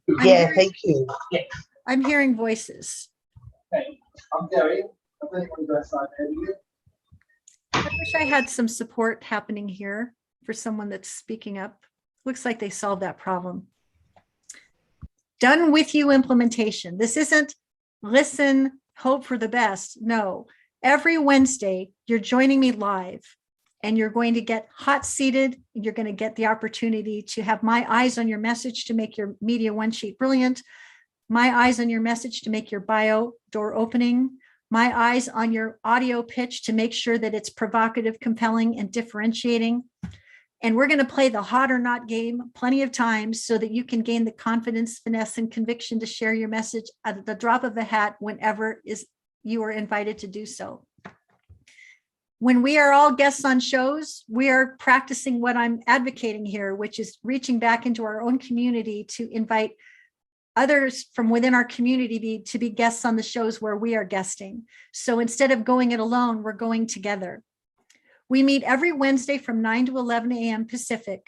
I'm Yeah, hearing- thank you. I'm hearing voices. I'm Gary. I'm going to go outside earlier. I wish I had some support happening here for someone that's speaking up. Looks like they solved that problem. Done with you implementation. This isn't listen, hope for the best. No, every Wednesday, you're joining me live and you're going to get hot seated. You're going to get the opportunity to have my eyes on your message to make your media one sheet brilliant, my eyes on your message to make your bio door opening, my eyes on your audio pitch to make sure that it's provocative, compelling, and differentiating. And we're going to play the hot or not game plenty of times so that you can gain the confidence, finesse, and conviction to share your message at the drop of a hat whenever you are invited to do so. When we are all guests on shows, we are practicing what I'm advocating here, which is reaching back into our own community to invite others from within our community to be guests on the shows where we are guesting. So instead of going it alone, we're going together. We meet every Wednesday from 9 to 11 a.m. Pacific.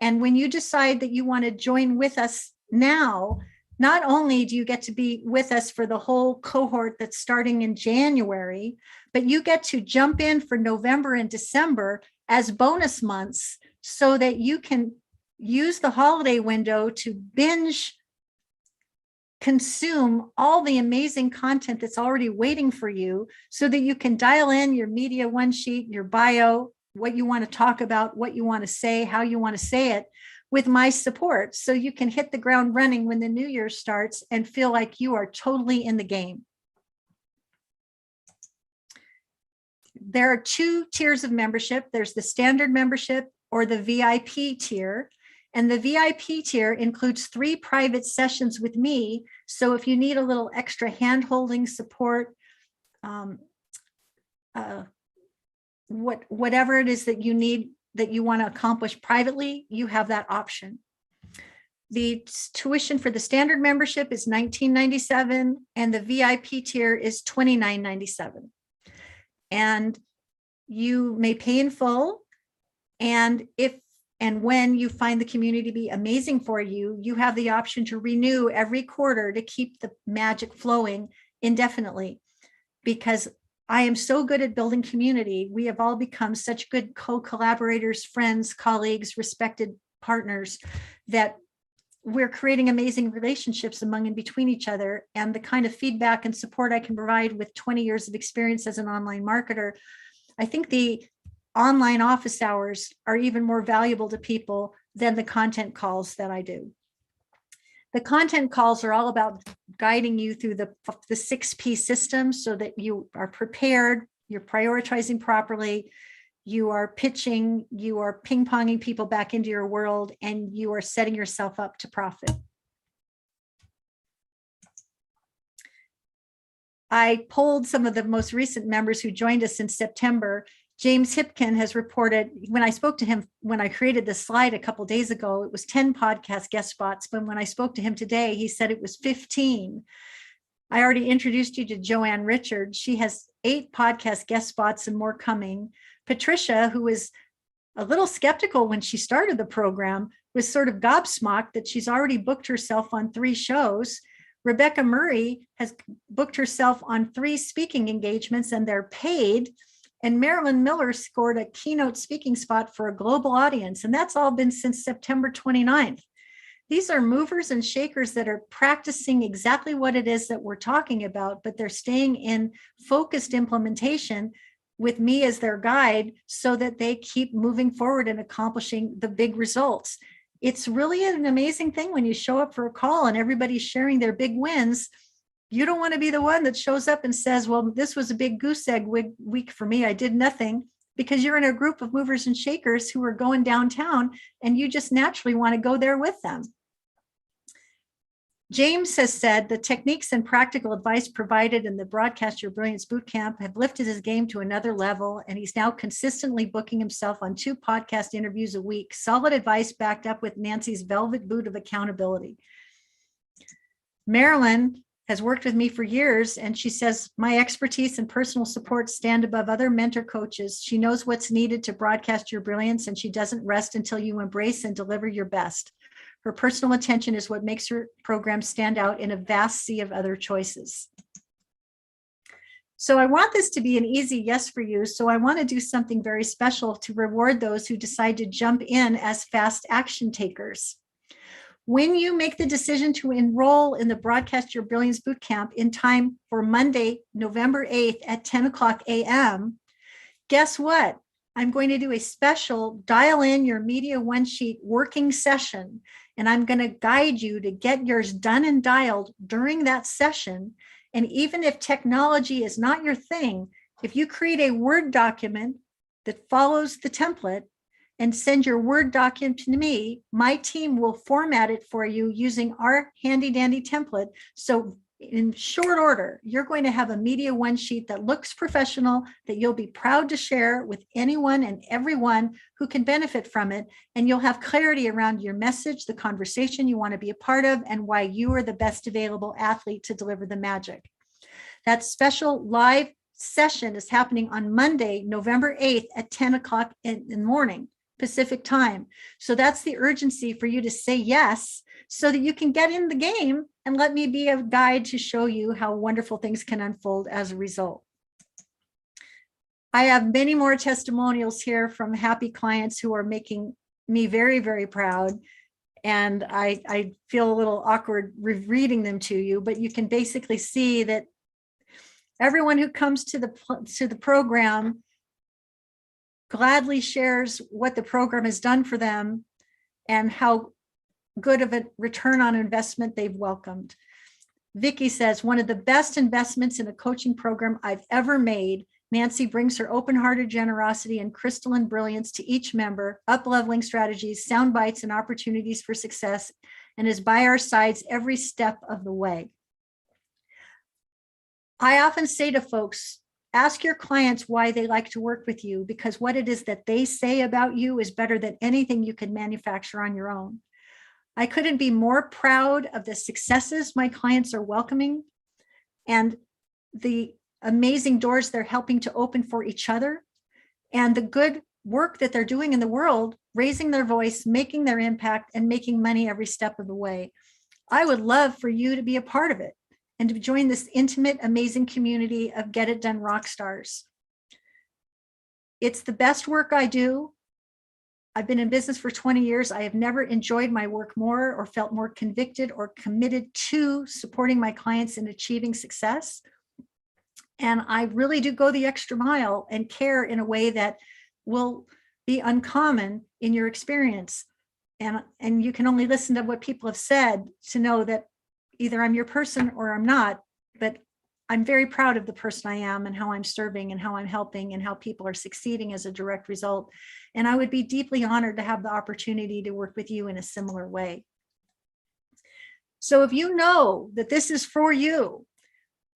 And when you decide that you want to join with us now, not only do you get to be with us for the whole cohort that's starting in January, but you get to jump in for November and December as bonus months so that you can use the holiday window to binge consume all the amazing content that's already waiting for you so that you can dial in your media one sheet, your bio, what you want to talk about, what you want to say, how you want to say it with my support. So you can hit the ground running when the new year starts and feel like you are totally in the game. There are 2 tiers of membership. There's the standard membership or the VIP tier. And the VIP tier includes 3 private sessions with me. So if you need a little extra hand-holding support, whatever it is that you need, that you want to accomplish privately, you have that option. The tuition for the standard membership is $19.97 and the VIP tier is $29.97. And you may pay in full. And when you find the community to be amazing for you, you have the option to renew every quarter to keep the magic flowing indefinitely. Because I am so good at building community. We have all become such good co-collaborators, friends, colleagues, respected partners that we're creating amazing relationships among and between each other. And the kind of feedback and support I can provide with 20 years of experience as an online marketer, I think the online office hours are even more valuable to people than the content calls that I do. The content calls are all about guiding you through the 6P system so that you are prepared, you're prioritizing properly, you are pitching, you are ping-ponging people back into your world, and you are setting yourself up to profit. I polled some of the most recent members who joined us in September. James Hipkin has reported, when I spoke to him, when I created this slide a couple of days ago, it was 10 podcast guest spots. But when I spoke to him today, he said it was 15. I already introduced you to Joanne Richards. She has 8 podcast guest spots and more coming. Patricia, who was a little skeptical when she started the program, was sort of gobsmacked that she's already booked herself on 3 shows. Rebecca Murray has booked herself on 3 speaking engagements and they're paid. And Marilyn Miller scored a keynote speaking spot for a global audience. And that's all been since September 29th. These are movers and shakers that are practicing exactly what it is that we're talking about, but they're staying in focused implementation with me as their guide so that they keep moving forward and accomplishing the big results. It's really an amazing thing when you show up for a call and everybody's sharing their big wins. You don't want to be the one that shows up and says, well, this was a big goose egg week for me. I did nothing, because you're in a group of movers and shakers who are going downtown and you just naturally want to go there with them. James has said the techniques and practical advice provided in the Broadcast Your Brilliance Bootcamp have lifted his game to another level, and he's now consistently booking himself on 2 podcast interviews a week. Solid advice backed up with Nancy's velvet boot of accountability. Marilyn has worked with me for years. And she says, my expertise and personal support stand above other mentor coaches. She knows what's needed to broadcast your brilliance, and she doesn't rest until you embrace and deliver your best. Her personal attention is what makes her program stand out in a vast sea of other choices. So I want this to be an easy yes for you. So I want to do something very special to reward those who decide to jump in as fast action takers. When you make the decision to enroll in the Broadcast Your Brilliance Bootcamp in time for Monday, November 8th at 10 o'clock a.m., guess what? I'm going to do a special Dial In Your Media One Sheet working session, and I'm going to guide you to get yours done and dialed during that session. And even if technology is not your thing, if you create a Word document that follows the template and send your Word document to me, my team will format it for you using our handy dandy template. So in short order, you're going to have a Media One sheet that looks professional, that you'll be proud to share with anyone and everyone who can benefit from it. And you'll have clarity around your message, the conversation you want to be a part of, and why you are the best available athlete to deliver the magic. That special live session is happening on Monday, November 8th at 10 o'clock in the morning, Pacific time. So that's the urgency for you to say yes, so that you can get in the game and let me be a guide to show you how wonderful things can unfold as a result. I have many more testimonials here from happy clients who are making me very, very proud. And I feel a little awkward reading them to you, but you can basically see that everyone who comes to the program gladly shares what the program has done for them and how good of a return on investment they've welcomed. Vicky says, one of the best investments in a coaching program I've ever made. Nancy brings her open-hearted generosity and crystalline brilliance to each member, up-leveling strategies, sound bites, and opportunities for success, and is by our sides every step of the way. I often say to folks, ask your clients why they like to work with you, because what it is that they say about you is better than anything you could manufacture on your own. I couldn't be more proud of the successes my clients are welcoming and the amazing doors they're helping to open for each other, and the good work that they're doing in the world, raising their voice, making their impact, and making money every step of the way. I would love for you to be a part of it and to join this intimate, amazing community of Get It Done rock stars. It's the best work I do. I've been in business for 20 years. I have never enjoyed my work more or felt more convicted or committed to supporting my clients in achieving success. And I really do go the extra mile and care in a way that will be uncommon in your experience. And you can only listen to what people have said to know that either I'm your person or I'm not, but I'm very proud of the person I am and how I'm serving and how I'm helping and how people are succeeding as a direct result. And I would be deeply honored to have the opportunity to work with you in a similar way. So if you know that this is for you,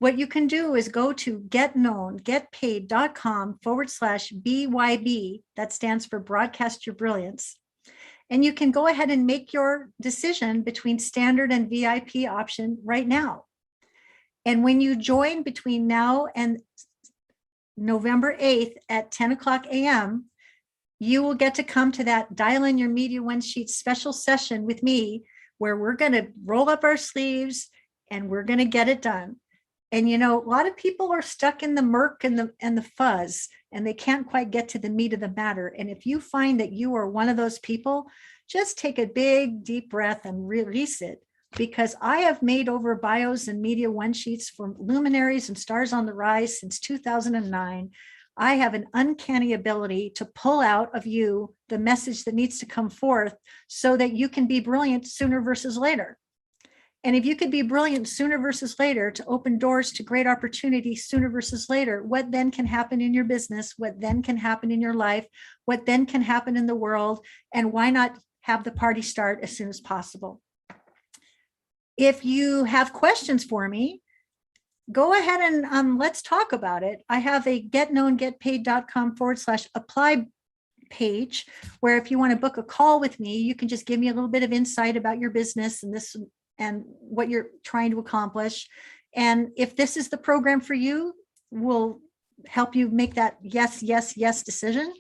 what you can do is go to getpaid.com/BYB. That stands for Broadcast Your Brilliance. And you can go ahead and make your decision between standard and VIP option right now. And when you join between now and November 8th at 10 o'clock a.m., you will get to come to that Dial In Your Media One Sheet special session with me, where we're going to roll up our sleeves and we're going to get it done. And, you know, a lot of people are stuck in the murk and the fuzz, and they can't quite get to the meat of the matter. And if you find that you are one of those people, just take a big, deep breath and release it. Because I have made over bios and Media One Sheets for luminaries and stars on the rise since 2009. I have an uncanny ability to pull out of you the message that needs to come forth so that you can be brilliant sooner versus later. And if you could be brilliant sooner versus later to open doors to great opportunities sooner versus later, what then can happen in your business? What then can happen in your life? What then can happen in the world? And why not have the party start as soon as possible? If you have questions for me, go ahead and let's talk about it. I have a getknowngetpaid.com/apply page where if you want to book a call with me, you can just give me a little bit of insight about your business and this and what you're trying to accomplish. And if this is the program for you, we'll help you make that yes, yes, yes decision.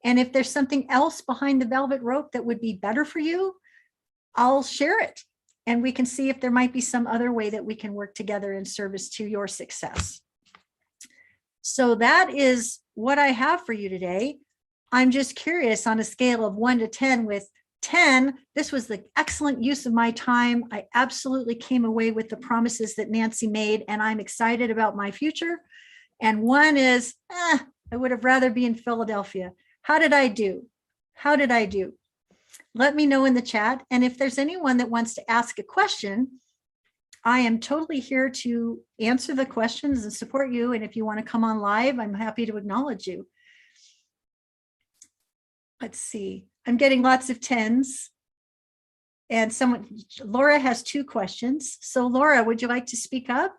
And if there's something else behind the velvet rope that would be better for you, I'll share it. And we can see if there might be some other way that we can work together in service to your success. So that is what I have for you today. I'm just curious, on a scale of 1 to 10, with 10, this was the excellent use of my time. I absolutely came away with the promises that Nancy made, and I'm excited about my future. And 1 is, I would have rather be in Philadelphia. How did I do? How did I do? Let me know in the chat. And if there's anyone that wants to ask a question, I am totally here to answer the questions and support you. And if you want to come on live, I'm happy to acknowledge you. Let's see. I'm getting lots of 10s. And Laura has 2 questions. So Laura, would you like to speak up?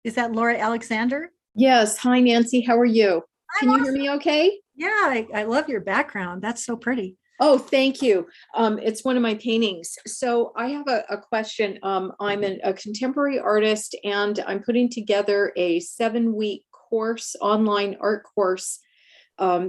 Is that Laura Alexander? Yes. Hi, Nancy. How are you? Can I'm you hear me okay? Yeah, I love your background. That's so pretty. Oh, thank you. It's one of my paintings. So I have a question. I'm a contemporary artist, and I'm putting together a 7-week course, online art course,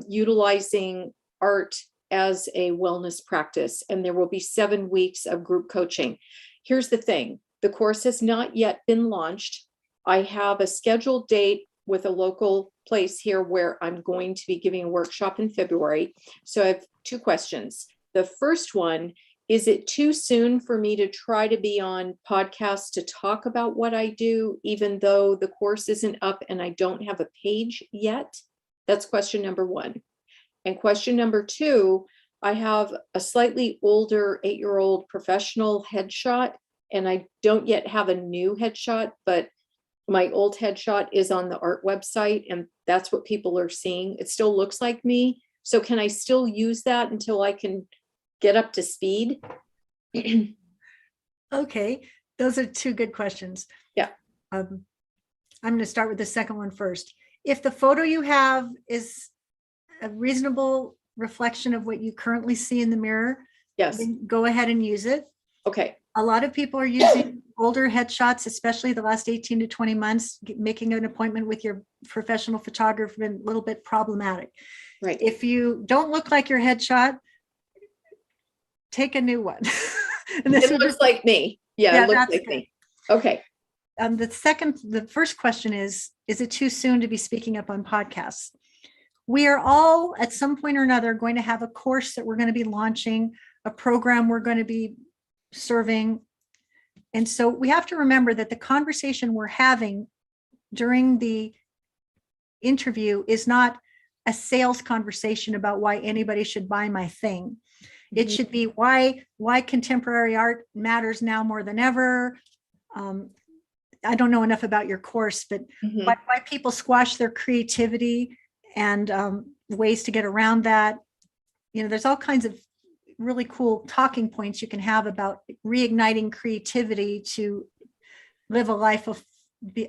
utilizing art as a wellness practice. And there will be 7 weeks of group coaching. Here's the thing. The course has not yet been launched. I have a scheduled date with a local place here where I'm going to be giving a workshop in February. So I have 2 questions. The first one, is it too soon for me to try to be on podcasts to talk about what I do, even though the course isn't up and I don't have a page yet? That's question number 1. And question number 2, I have a slightly older 8-year-old professional headshot, and I don't yet have a new headshot, but my old headshot is on the art website, and that's what people are seeing. It still looks like me. So can I still use that until I can get up to speed? Okay, those are 2 good questions. Yeah. I'm going to start with the second one first. If the photo you have is a reasonable reflection of what you currently see in the mirror, Yes. then go ahead and use it. Okay. A lot of people are using older headshots, especially the last 18 to 20 months. Making an appointment with your professional photographer has been a little bit problematic. Right. If you don't look like your headshot, take a new one. And this It looks like me. Yeah, it looks that's like good. me. Okay. The first question is it too soon to be speaking up on podcasts? We are all at some point or another going to have a course that we're going to be launching, a program we're going to be serving. And so we have to remember that the conversation we're having during the interview is not a sales conversation about why anybody should buy my thing. It Mhm. should be why contemporary art matters now more than ever. I don't know enough about your course, but Mhm. why people squash their creativity and ways to get around that. You know, there's all kinds of really cool talking points you can have about reigniting creativity to live a life of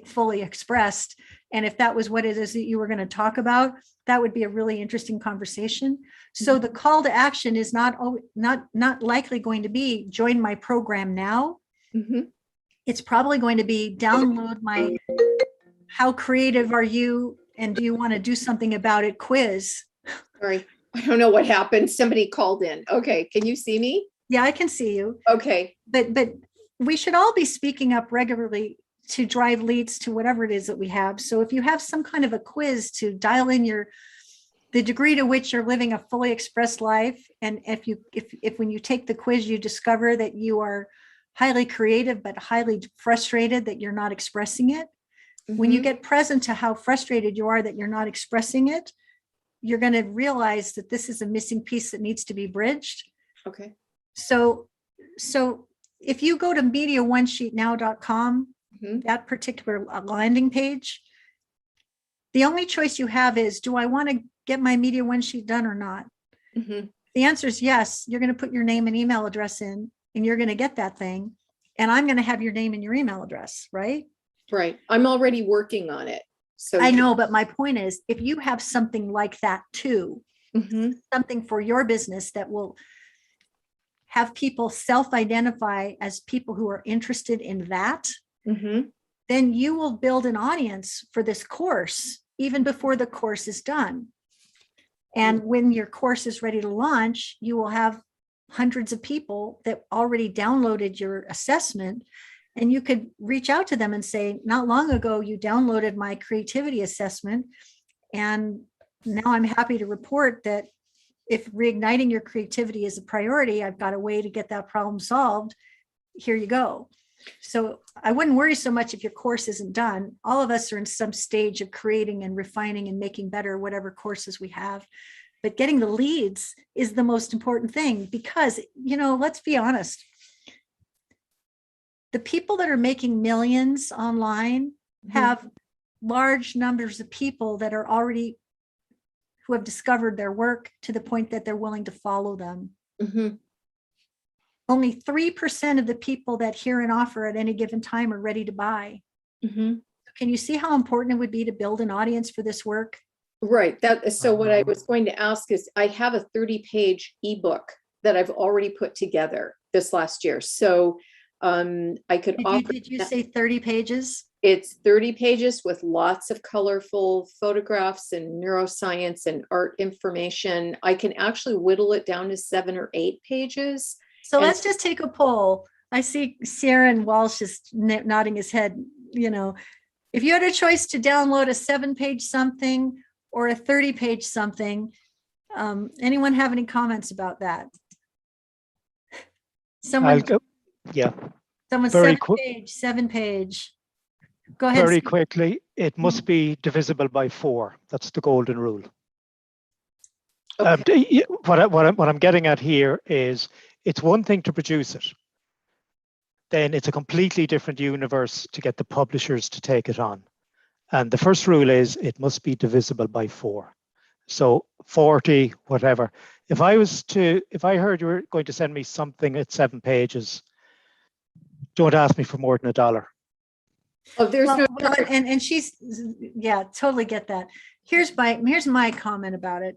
fully expressed. And if that was what it is that you were going to talk about, that would be a really interesting conversation. So the call to action is not likely going to be join my program now. Mhm. It's probably going to be download my how creative are you and do you want to do something about it quiz. Sorry. I don't know what happened. Somebody called in. Okay. Can you see me? Yeah, I can see you. Okay. But we should all be speaking up regularly to drive leads to whatever it is that we have. So if you have some kind of a quiz to dial in the degree to which you're living a fully expressed life, and if when you take the quiz you discover that you are highly creative but highly frustrated that you're not expressing it, when you Mhm. get present to how frustrated you are that you're not expressing it, you're going to realize that this is a missing piece that needs to be bridged. Okay. So if you go to mediaonesheetnow.com, Mhm. that particular landing page, the only choice you have is, do I want to get my Media One Sheet done or not? Mhm. The answer is yes. You're going to put your name and email address in, and you're going to get that thing. And I'm going to have your name and your email address, right? Right. I'm already working on it. So I know, but my point is, if you have something like that too, Mhm. something for your business that will have people self-identify as people who are interested in that, Mm-hmm. then you will build an audience for this course even before the course is done. And when your course is ready to launch, you will have hundreds of people that already downloaded your assessment. And you could reach out to them and say, not long ago, you downloaded my creativity assessment. And now I'm happy to report that if reigniting your creativity is a priority, I've got a way to get that problem solved. Here you go. So I wouldn't worry so much if your course isn't done. All of us are in some stage of creating and refining and making better whatever courses we have. But getting the leads is the most important thing because, let's be honest. The people that are making millions online have large numbers of people that are already who have discovered their work to the point that they're willing to follow them. Mm-hmm. Only 3% of the people that hear an offer at any given time are ready to buy. Mm-hmm. Can you see how important it would be to build an audience for this work? Right. So what I was going to ask is, I have a 30-page ebook that I've already put together this last year. So I could offer. Did you say 30 pages? It's 30 pages with lots of colorful photographs and neuroscience and art information. I can actually whittle it down to 7 or 8 pages. So And- let's just take a poll. I see Sharon Walsh is nodding his head. If you had a choice to download a 7-page something or a 30-page something, anyone have any comments about that? I'll go. Yeah, Someone very 7-page. Go ahead. very Steve. quickly. It must be divisible by 4. That's the golden rule. Okay. What I'm getting at here is, it's one thing to produce it. Then it's a completely different universe to get the publishers to take it on. And the first rule is it must be divisible by 4. So 40, whatever. If I heard you were going to send me something at 7 pages, don't ask me for more than $1. Oh, there's no. And she's, yeah, totally get that. Here's my comment about it.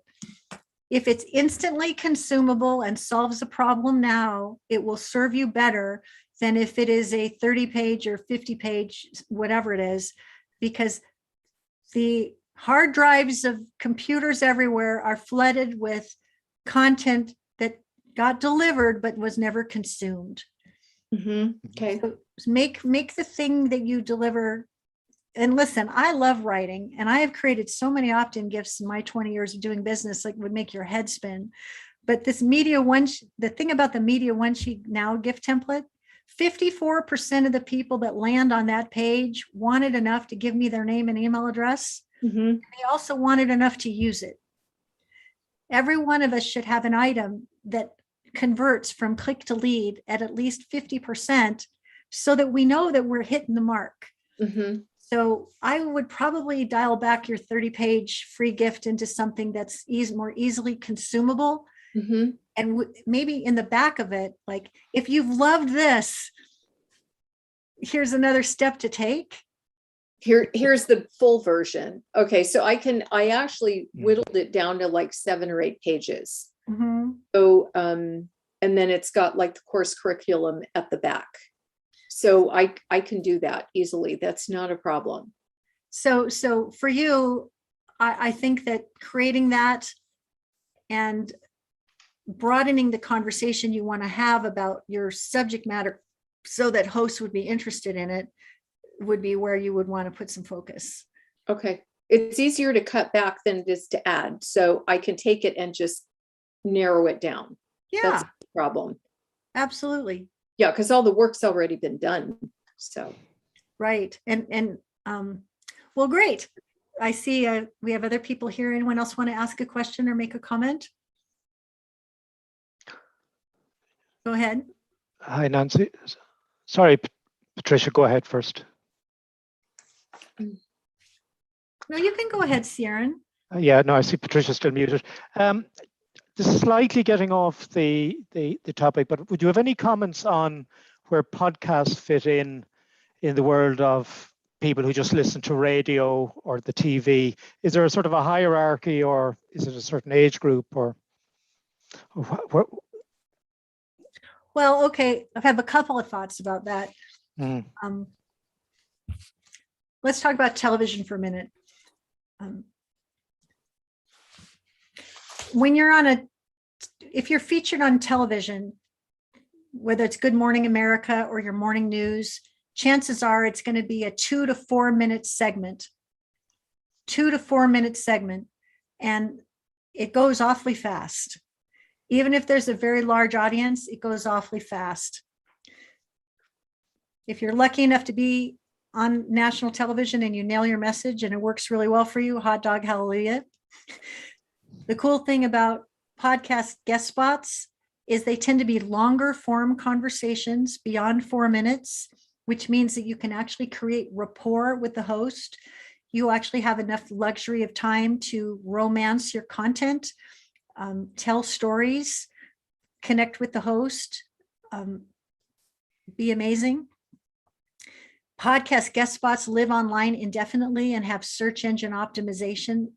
If it's instantly consumable and solves a problem now, it will serve you better than if it is a 30-page or 50-page, whatever it is, because the hard drives of computers everywhere are flooded with content that got delivered but was never consumed. Mhm. Okay. So make the thing that you deliver. And listen, I love writing, and I have created so many opt-in gifts in my 20 years of doing business, like would make your head spin. But this the thing about the Media One Sheet Now gift template, 54% of the people that land on that page wanted enough to give me their name and email address. Mhm. They also wanted enough to use it. Every one of us should have an item that converts from click to lead at least 50% so that we know that we're hitting the mark. Mhm. So I would probably dial back your 30-page free gift into something that's more easily consumable. Mhm. And maybe in the back of it, like, if you've loved this, here's another step to take. Here's the full version. Okay, so I actually whittled it down to like 7 or 8 pages. Mhm. So, and then it's got like the course curriculum at the back. So I can do that easily. That's not a problem. So for you, I think that creating that and broadening the conversation you want to have about your subject matter so that hosts would be interested in it would be where you would want to put some focus. Okay. It's easier to cut back than it is to add. So I can take it and just narrow it down. Yeah, That's the problem. absolutely. Yeah, because all the work's already been done. So. Right. And well, great. I see we have other people here. Anyone else want to ask a question or make a comment? Go ahead. Hi, Nancy. Sorry, Patricia, go ahead first. No, you can go ahead, Ciaran. Yeah, no, I see Patricia's still muted. This is slightly getting off the topic, but would you have any comments on where podcasts fit in the world of people who just listen to radio or the TV? Is there a sort of a hierarchy, or is it a certain age group, or what? Well, okay, I have a couple of thoughts about that. Mm. Let's talk about television for a minute. When you're if you're featured on television, whether it's Good Morning America or your morning news, chances are it's going to be a 2 to 4 minute segment. 2 to 4 minute segment, and it goes awfully fast. Even if there's a very large audience, it goes awfully fast. If you're lucky enough to be on national television and you nail your message and it works really well for you, hot dog, hallelujah. The cool thing about podcast guest spots is they tend to be longer form conversations beyond 4 minutes, which means that you can actually create rapport with the host. You actually have enough luxury of time to romance your content, tell stories, connect with the host, be amazing. Podcast guest spots live online indefinitely and have search engine optimization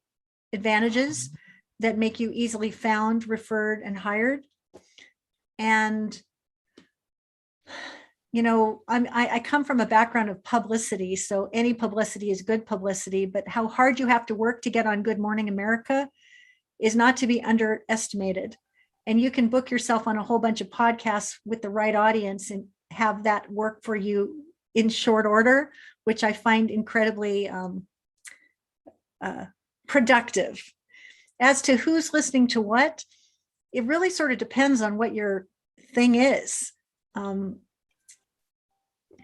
advantages that make you easily found, referred, and hired. And you know, I come from a background of publicity, so any publicity is good publicity, but how hard you have to work to get on Good Morning America is not to be underestimated. And you can book yourself on a whole bunch of podcasts with the right audience and have that work for you in short order, which I find incredibly productive. As to who's listening to what, it really sort of depends on what your thing is.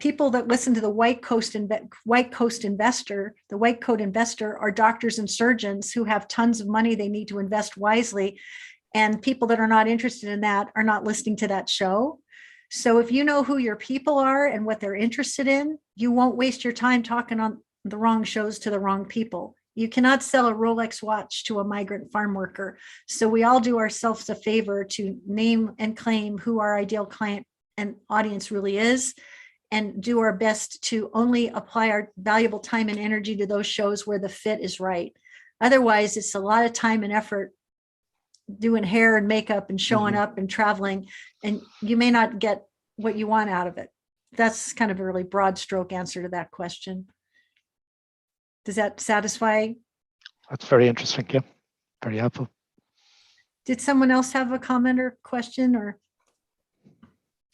People that listen to the White Coat Investor are doctors and surgeons who have tons of money they need to invest wisely. And people that are not interested in that are not listening to that show. So if you know who your people are and what they're interested in, you won't waste your time talking on the wrong shows to the wrong people. You cannot sell a Rolex watch to a migrant farm worker. So we all do ourselves a favor to name and claim who our ideal client and audience really is, and do our best to only apply our valuable time and energy to those shows where the fit is right. Otherwise, it's a lot of time and effort doing hair and makeup and showing up and traveling, and you may not get what you want out of it. That's kind of a really broad stroke answer to that question. Does that satisfy? That's very interesting. Yeah, very helpful. Did someone else have a comment or question? Or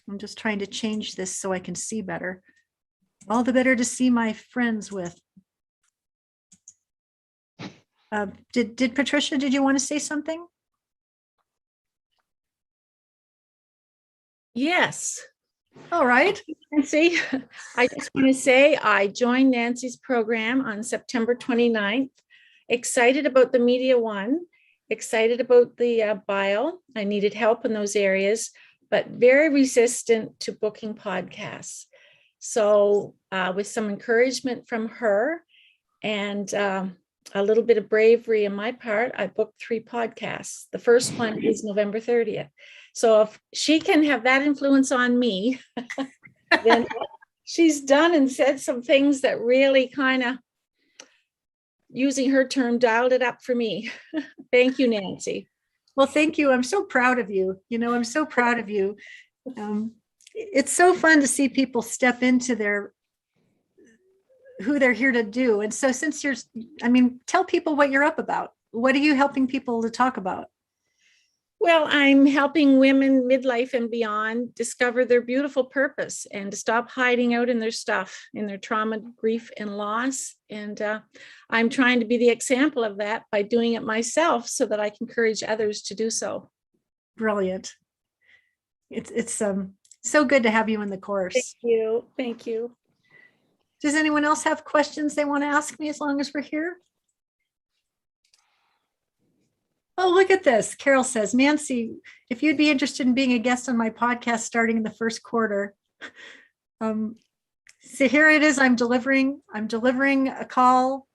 I'm just trying to change this so I can see better. All the better to see my friends with. Did Patricia, did you want to say something? Yes. All right. Nancy, I just want to say I joined Nancy's program on September 29th. Excited about the Media One, excited about the bio. I needed help in those areas, but very resistant to booking podcasts. So with some encouragement from her and a little bit of bravery on my part, I booked 3 podcasts. The first one is November 30th. So if she can have that influence on me, then she's done and said some things that really kind of, using her term, dialed it up for me. Thank you, Nancy. Well, thank you. I'm so proud of you. You know, I'm so proud of you. It's so fun to see people step into who they're here to do. And so since tell people what you're up about. What are you helping people to talk about? Well, I'm helping women midlife and beyond discover their beautiful purpose and to stop hiding out in their stuff, in their trauma, grief, and loss. And I'm trying to be the example of that by doing it myself so that I can encourage others to do so. Brilliant. It's so good to have you in the course. Thank you. Thank you. Does anyone else have questions they want to ask me as long as we're here? Oh, look at this. Carol says, Nancy, if you'd be interested in being a guest on my podcast starting in the first quarter. So here it is. I'm delivering a call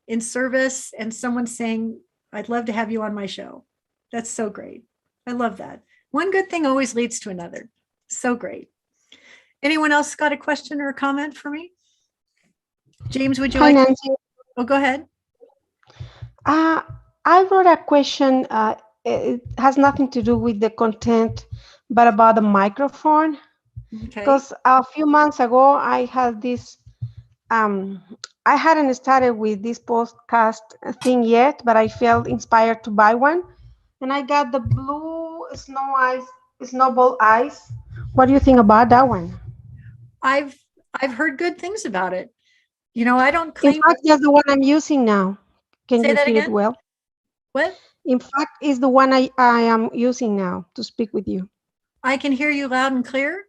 in service and someone saying, I'd love to have you on my show. That's so great. I love that. One good thing always leads to another. So great. Anyone else got a question or a comment for me? James, would you Hi, like? Nancy. Oh, go ahead. I wrote a question. It has nothing to do with the content, but about the microphone. Okay. Because a few months ago, I had this, I hadn't started with this podcast thing yet, but I felt inspired to buy one. And I got the blue snowball eyes. What do you think about that one? I've heard good things about it. You know, I don't In claim. fact, that's the one I'm using now. Can Say you that hear it again? well? What? In fact, it's the one I am using now to speak with you. I can hear you loud and clear,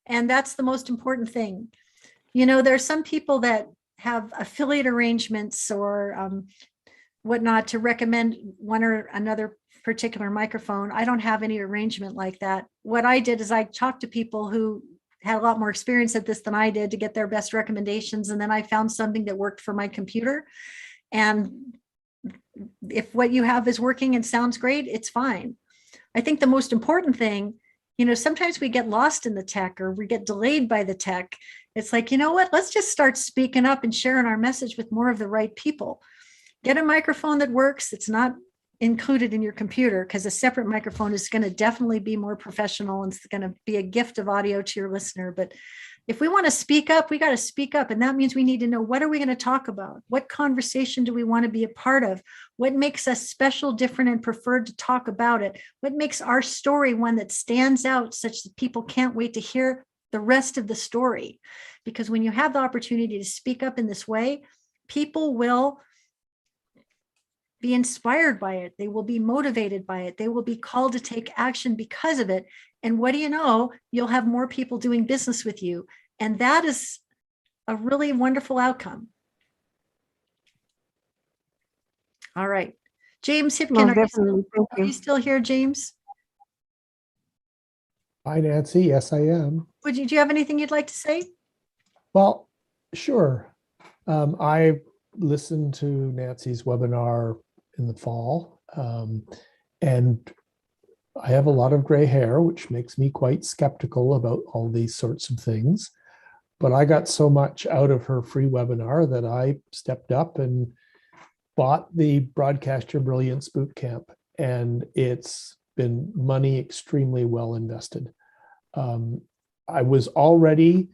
and that's the most important thing. You know, there's some people that have affiliate arrangements or whatnot to recommend one or another particular microphone. I don't have any arrangement like that. What I did is I talked to people who had a lot more experience at this than I did to get their best recommendations. And then I found something that worked for my computer. And if what you have is working and sounds great, it's fine. I think the most important thing, you know, sometimes we get lost in the tech or we get delayed by the tech. It's like, you know what, let's just start speaking up and sharing our message with more of the right people. Get a microphone that works. It's not included in your computer, because a separate microphone is going to definitely be more professional and it's going to be a gift of audio to your listener. But if we want to speak up, we got to speak up. And that means we need to know, what are we going to talk about? What conversation do we want to be a part of? What makes us special, different, and preferred to talk about it? What makes our story one that stands out such that people can't wait to hear the rest of the story? Because when you have the opportunity to speak up in this way, people will be inspired by it. They will be motivated by it. They will be called to take action because of it. And what do you know? You'll have more people doing business with you. And that is a really wonderful outcome. All right. James Hipkin, Most definitely. Thank are you you. still here, James? Hi, Nancy. Yes, I am. Do you have anything you'd like to say? Well, sure. I listened to Nancy's webinar in the fall, and I have a lot of gray hair, which makes me quite skeptical about all these sorts of things. But I got so much out of her free webinar that I stepped up and bought the Broadcast Your Brilliance Bootcamp, and it's been money extremely well invested. I was already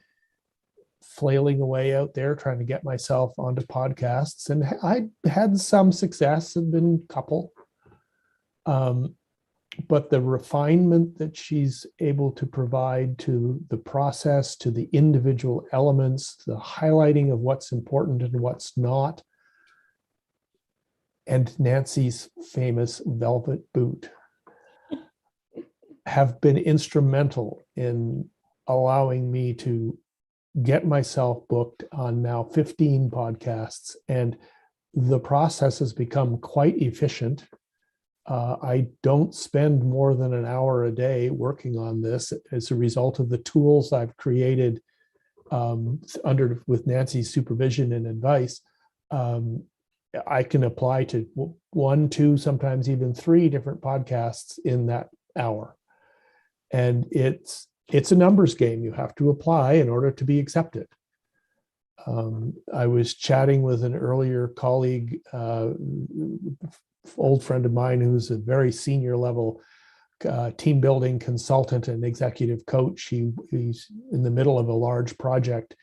flailing away out there trying to get myself onto podcasts, and I had some success, have been a couple. But the refinement that she's able to provide to the process, to the individual elements, the highlighting of what's important and what's not, and Nancy's famous velvet boot have been instrumental in allowing me to get myself booked on now 15 podcasts, and the process has become quite efficient. I don't spend more than an hour a day working on this as a result of the tools I've created with Nancy's supervision and advice. I can apply to 1, 2, sometimes even 3 different podcasts in that hour. And it's a numbers game. You have to apply in order to be accepted. I was chatting with an earlier colleague, old friend of mine, who's a very senior level team building consultant and executive coach. He's in the middle of a large project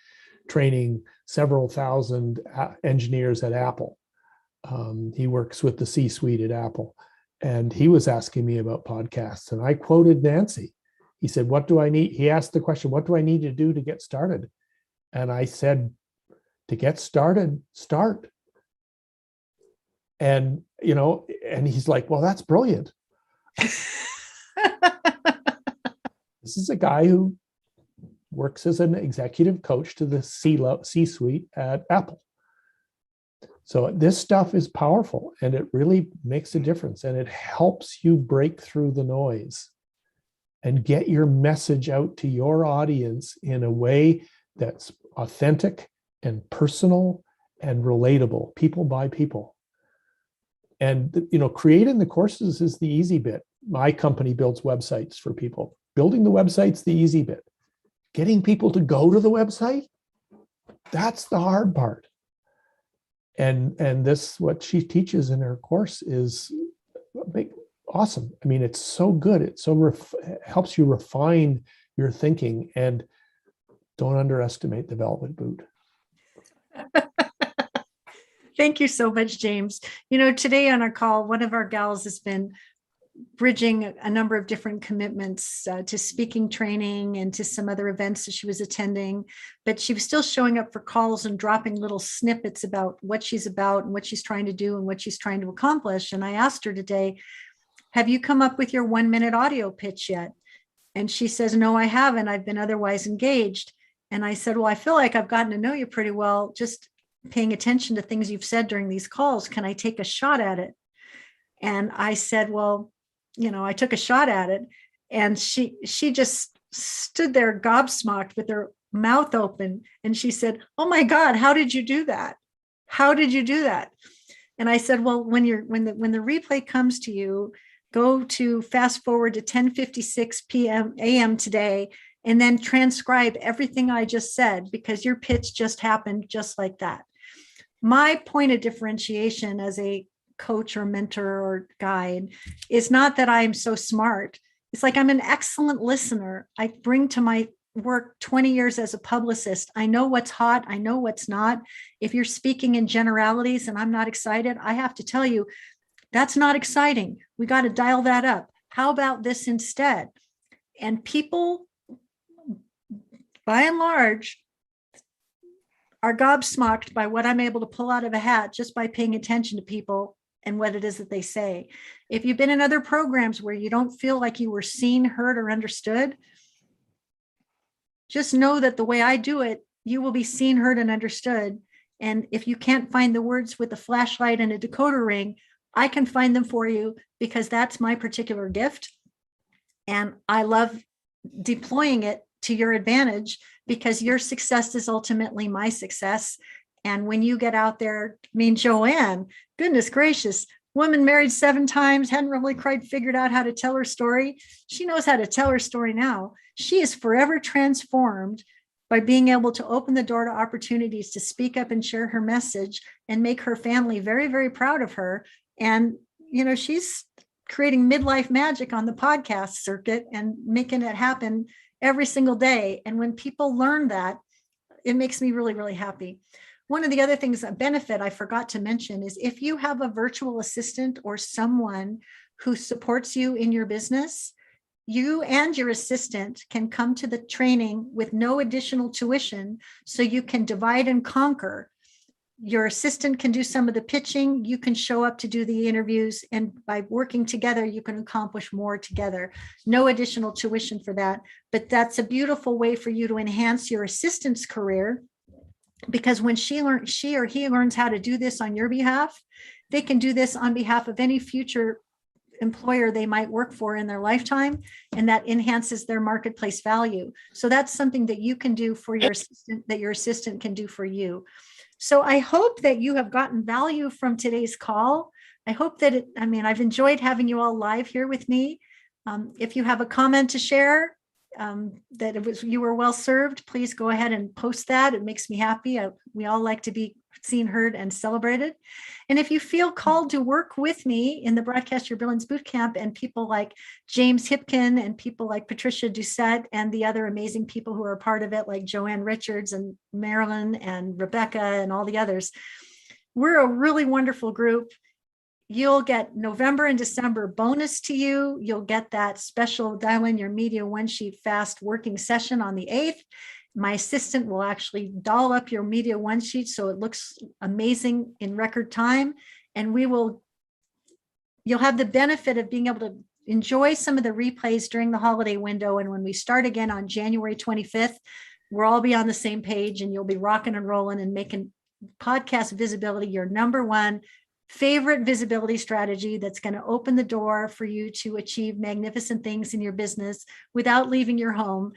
training several thousand engineers at Apple. He works with the C-suite at Apple. And he was asking me about podcasts. And I quoted Nancy. He said, what do I need? He asked the question, what do I need to do to get started? And I said, to get started, start. And, and he's like, well, that's brilliant. This is a guy who works as an executive coach to the C-suite at Apple. So this stuff is powerful, and it really makes a difference, and it helps you break through the noise and get your message out to your audience in a way that's authentic and personal and relatable, people by people. And, creating the courses is the easy bit. My company builds websites for people. Building the website's the easy bit. Getting people to go to the website, that's the hard part. And this, what she teaches in her course, is awesome. I mean, it's so good. It helps you refine your thinking, and don't underestimate the velvet boot. Thank you so much, James. Today on our call, one of our gals has been bridging a number of different commitments to speaking training and to some other events that she was attending, but she was still showing up for calls and dropping little snippets about what she's about and what she's trying to do and what she's trying to accomplish. And I asked her today, have you come up with your 1-minute audio pitch yet? And she says, no, I haven't. I've been otherwise engaged. And I said, well, I feel like I've gotten to know you pretty well, just paying attention to things you've said during these calls. Can I take a shot at it? And I said, well, I took a shot at it, and she just stood there gobsmacked with her mouth open. And she said, oh my God, how did you do that? How did you do that? And I said, well, when the replay comes to you, go to fast forward to 10:56 a.m. today, and then transcribe everything I just said, because your pitch just happened just like that. My point of differentiation as a coach or mentor or guide is not that I'm so smart. It's like I'm an excellent listener. I bring to my work 20 years as a publicist. I know what's hot. I know what's not. If you're speaking in generalities and I'm not excited, I have to tell you, that's not exciting. We got to dial that up. How about this instead? And people, by and large, are gobsmacked by what I'm able to pull out of a hat just by paying attention to people and what it is that they say. If you've been in other programs where you don't feel like you were seen, heard, or understood, just know that the way I do it, you will be seen, heard, and understood. And if you can't find the words with a flashlight and a decoder ring, I can find them for you, because that's my particular gift. And I love deploying it to your advantage, because your success is ultimately my success. And when you get out there, Joanne, goodness gracious, woman married 7 times, hadn't really quite figured out how to tell her story. She knows how to tell her story now. She is forever transformed by being able to open the door to opportunities to speak up and share her message and make her family very, very proud of her. And, she's creating midlife magic on the podcast circuit and making it happen every single day. And when people learn that, it makes me really, really happy. One of the other things, a benefit I forgot to mention, is if you have a virtual assistant or someone who supports you in your business, you and your assistant can come to the training with no additional tuition, so you can divide and conquer. Your assistant can do some of the pitching, you can show up to do the interviews, and by working together, you can accomplish more together. No additional tuition for that, but that's a beautiful way for you to enhance your assistant's career, because when she or he learns how to do this on your behalf, they can do this on behalf of any future employer they might work for in their lifetime, and that enhances their marketplace value. So that's something that you can do for your assistant, that your assistant can do for you. So I hope that you have gotten value from today's call. I hope that I've enjoyed having you all live here with me. If you have a comment to share, that you were well served, please go ahead and post that. It makes me happy. We all like to be seen, heard, and celebrated. And if you feel called to work with me in the Broadcast Your Brilliance Bootcamp, and people like James Hipkin and people like Patricia Doucette and the other amazing people who are a part of it, like Joanne Richards and Marilyn and Rebecca and all the others, we're a really wonderful group. You'll get November and December bonus to you. You'll get that special Dial in Your Media One Sheet Fast working session on the 8th. My assistant will actually doll up your Media One Sheet so it looks amazing in record time. And you'll have the benefit of being able to enjoy some of the replays during the holiday window. And when we start again on January 25th, we'll all be on the same page, and you'll be rocking and rolling and making podcast visibility your number one favorite visibility strategy that's going to open the door for you to achieve magnificent things in your business without leaving your home.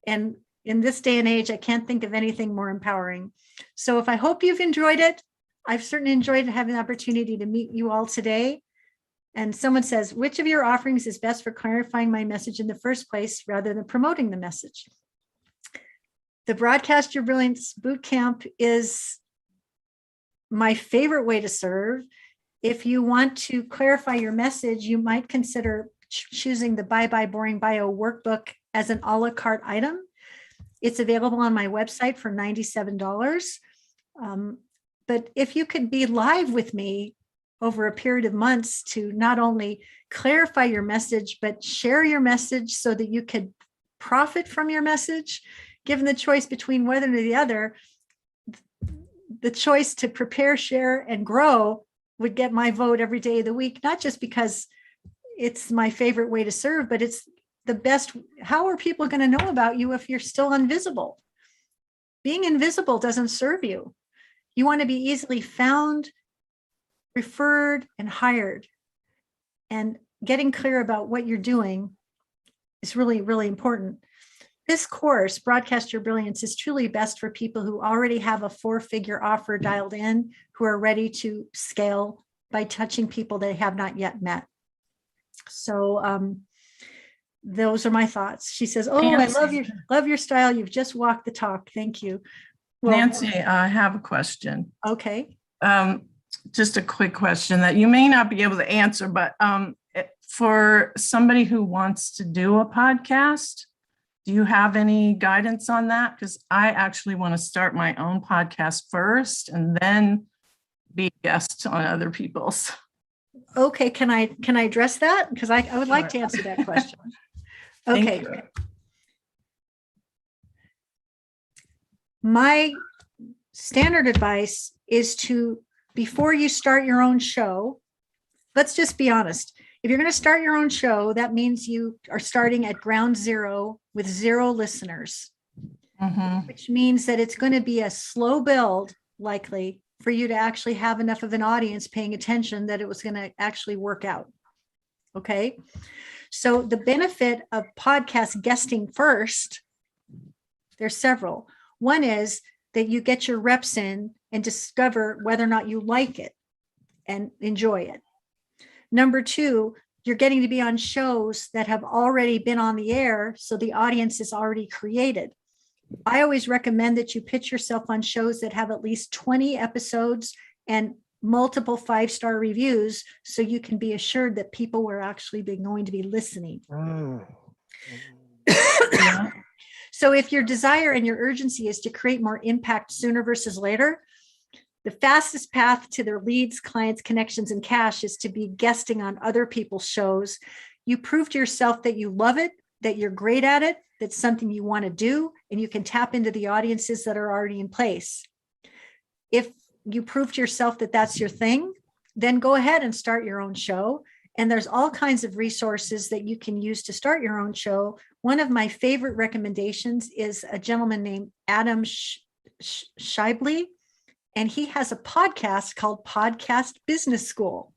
And in this day and age, I can't think of anything more empowering. So I hope you've enjoyed it. I've certainly enjoyed having the opportunity to meet you all today. And someone says, which of your offerings is best for clarifying my message in the first place rather than promoting the message? The Broadcast Your Brilliance Bootcamp is my favorite way to serve. If you want to clarify your message, you might consider choosing the Bye Bye Boring Bio workbook as an a la carte item. It's available on my website for $97. But if you could be live with me over a period of months to not only clarify your message, but share your message so that you could profit from your message, given the choice between whether or the other, the choice to prepare, share, and grow would get my vote every day of the week, not just because it's my favorite way to serve, but it's the best. How are people going to know about you if you're still invisible? Being invisible doesn't serve you. You want to be easily found, referred, and hired. And getting clear about what you're doing is really, really important. This course, Broadcast Your Brilliance, is truly best for people who already have a 4-figure offer dialed in, who are ready to scale by touching people they have not yet met. So those are my thoughts. She says, "Oh, Nancy. I love your style. You've just walked the talk. Thank you." Well, Nancy, I have a question. okay. Just a quick question that you may not be able to answer, but for somebody who wants to do a podcast, do you have any guidance on that? Because I actually want to start my own podcast first and then be a guest on other people's. Okay, can I address that? Because I would like to answer that question. Okay. Thank you. My standard advice is to, before you start your own show, let's just be honest. If you're going to start your own show, that means you are starting at ground zero with 0 listeners, which means that it's going to be a slow build, likely, for you to actually have enough of an audience paying attention that it was going to actually work out. Okay. So the benefit of podcast guesting first, there's several. One is that you get your reps in and discover whether or not you like it and enjoy it. Number 2, you're getting to be on shows that have already been on the air, so the audience is already created. I always recommend that you pitch yourself on shows that have at least 20 episodes and multiple 5-star reviews, so you can be assured that people are actually going to be listening. So if your desire and your urgency is to create more impact sooner versus later, the fastest path to their leads, clients, connections, and cash is to be guesting on other people's shows. You prove to yourself that you love it, that you're great at it, that's something you want to do, and you can tap into the audiences that are already in place. If you prove to yourself that that's your thing, then go ahead and start your own show. And there's all kinds of resources that you can use to start your own show. One of my favorite recommendations is a gentleman named Adam Shively, and he has a podcast called Podcast Business School.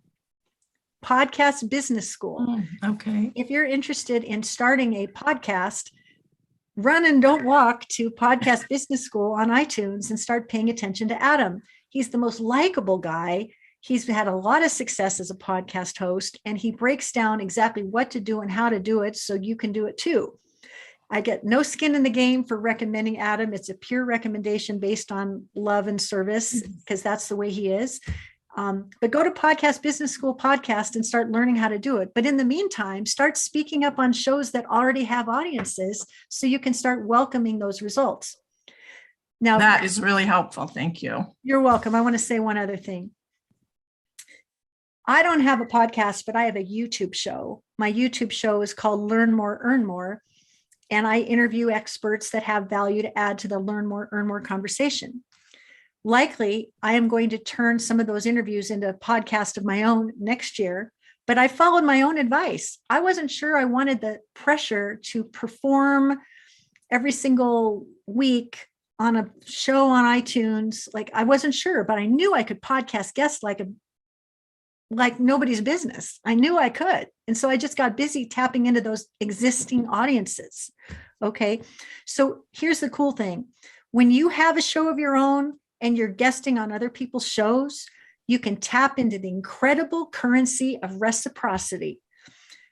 Podcast Business School. Okay. If you're interested in starting a podcast, run and don't walk to Podcast Business School on iTunes and start paying attention to Adam. He's the most likable guy. He's had a lot of success as a podcast host, and he breaks down exactly what to do and how to do it so you can do it too. I get no skin in the game for recommending Adam. It's a pure recommendation based on love and service, because that's the way he is. But go to Podcast Business School podcast and start learning how to do it. But in the meantime, start speaking up on shows that already have audiences so you can start welcoming those results. Now, that is really helpful. Thank you. You're welcome. I want to say one other thing. I don't have a podcast, but I have a YouTube show. My YouTube show is called Learn More, Earn More. And I interview experts that have value to add to the Learn More, Earn More conversation. Likely, I am going to turn some of those interviews into a podcast of my own next year, but I followed my own advice. I wasn't sure I wanted the pressure to perform every single week on a show on iTunes. Like, I wasn't sure, but I knew I could podcast guests like nobody's business. I knew I could. And so I just got busy tapping into those existing audiences. Okay. So here's the cool thing. When you have a show of your own and you're guesting on other people's shows, you can tap into the incredible currency of reciprocity.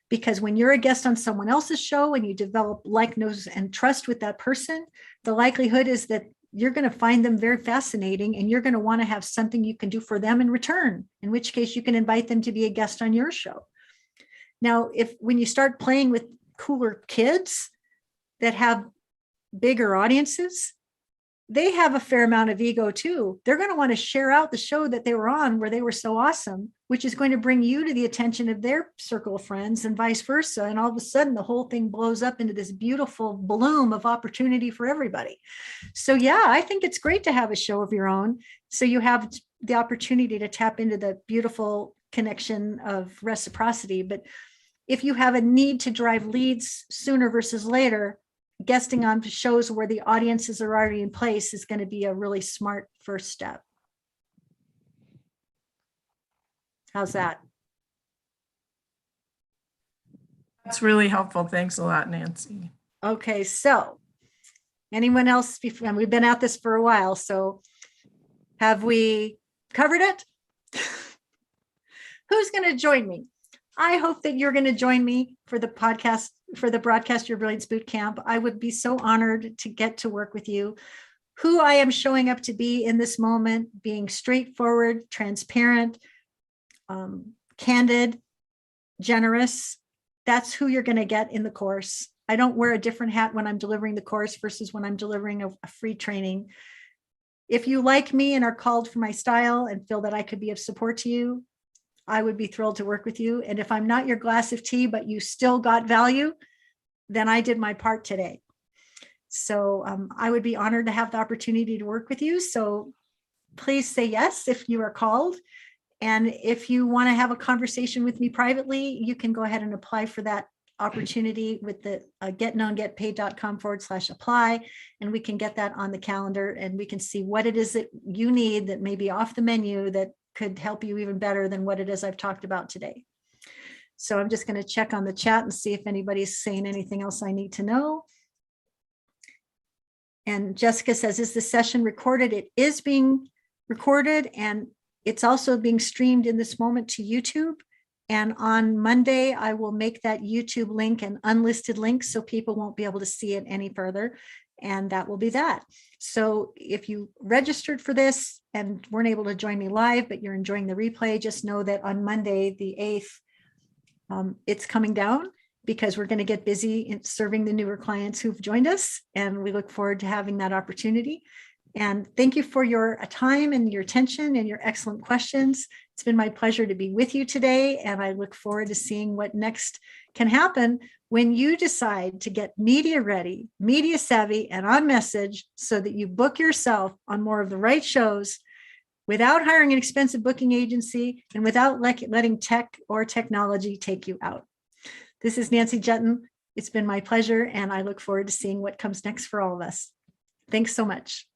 Because when you're a guest on someone else's show and you develop like, knows, and trust with that person, the likelihood is that you're going to find them very fascinating, and you're going to want to have something you can do for them in return, in which case you can invite them to be a guest on your show. Now, when you start playing with cooler kids that have bigger audiences, they have a fair amount of ego too. They're going to want to share out the show that they were on where they were so awesome, which is going to bring you to the attention of their circle of friends and vice versa. And all of a sudden the whole thing blows up into this beautiful bloom of opportunity for everybody. So yeah, I think it's great to have a show of your own. So you have the opportunity to tap into the beautiful connection of reciprocity. But if you have a need to drive leads sooner versus later, guesting on shows where the audiences are already in place is going to be a really smart first step. How's that? That's really helpful. Thanks a lot, Nancy. Okay, so anyone else? And we've been at this for a while, so have we covered it? Who's going to join me? I hope that you're going to join me for the podcast, for the Broadcast Your Brilliance Bootcamp. I would be so honored to get to work with you. Who I am showing up to be in this moment, being straightforward, transparent, candid, generous. That's who you're going to get in the course. I don't wear a different hat when I'm delivering the course versus when I'm delivering a free training. If you like me and are called for my style and feel that I could be of support to you, I would be thrilled to work with you. And if I'm not your glass of tea, but you still got value, then I did my part today. So I would be honored to have the opportunity to work with you. So please say yes if you are called. And if you want to have a conversation with me privately, you can go ahead and apply for that opportunity with the getknowngetpaid.com/apply. And we can get that on the calendar and we can see what it is that you need that may be off the menu that could help you even better than what it is I've talked about today. So I'm just going to check on the chat and see if anybody's saying anything else I need to know. And Jessica says, is the session recorded? It is being recorded, and it's also being streamed in this moment to YouTube. And on Monday, I will make that YouTube link an unlisted link so people won't be able to see it any further. And that will be that. So if you registered for this and weren't able to join me live, but you're enjoying the replay, just know that on Monday, the 8th, it's coming down because we're going to get busy in serving the newer clients who've joined us. And we look forward to having that opportunity. And thank you for your time and your attention and your excellent questions. It's been my pleasure to be with you today. And I look forward to seeing what next can happen when you decide to get media ready, media savvy, and on message so that you book yourself on more of the right shows without hiring an expensive booking agency and without letting tech or technology take you out. This is Nancy Juetten. It's been my pleasure, and I look forward to seeing what comes next for all of us. Thanks so much.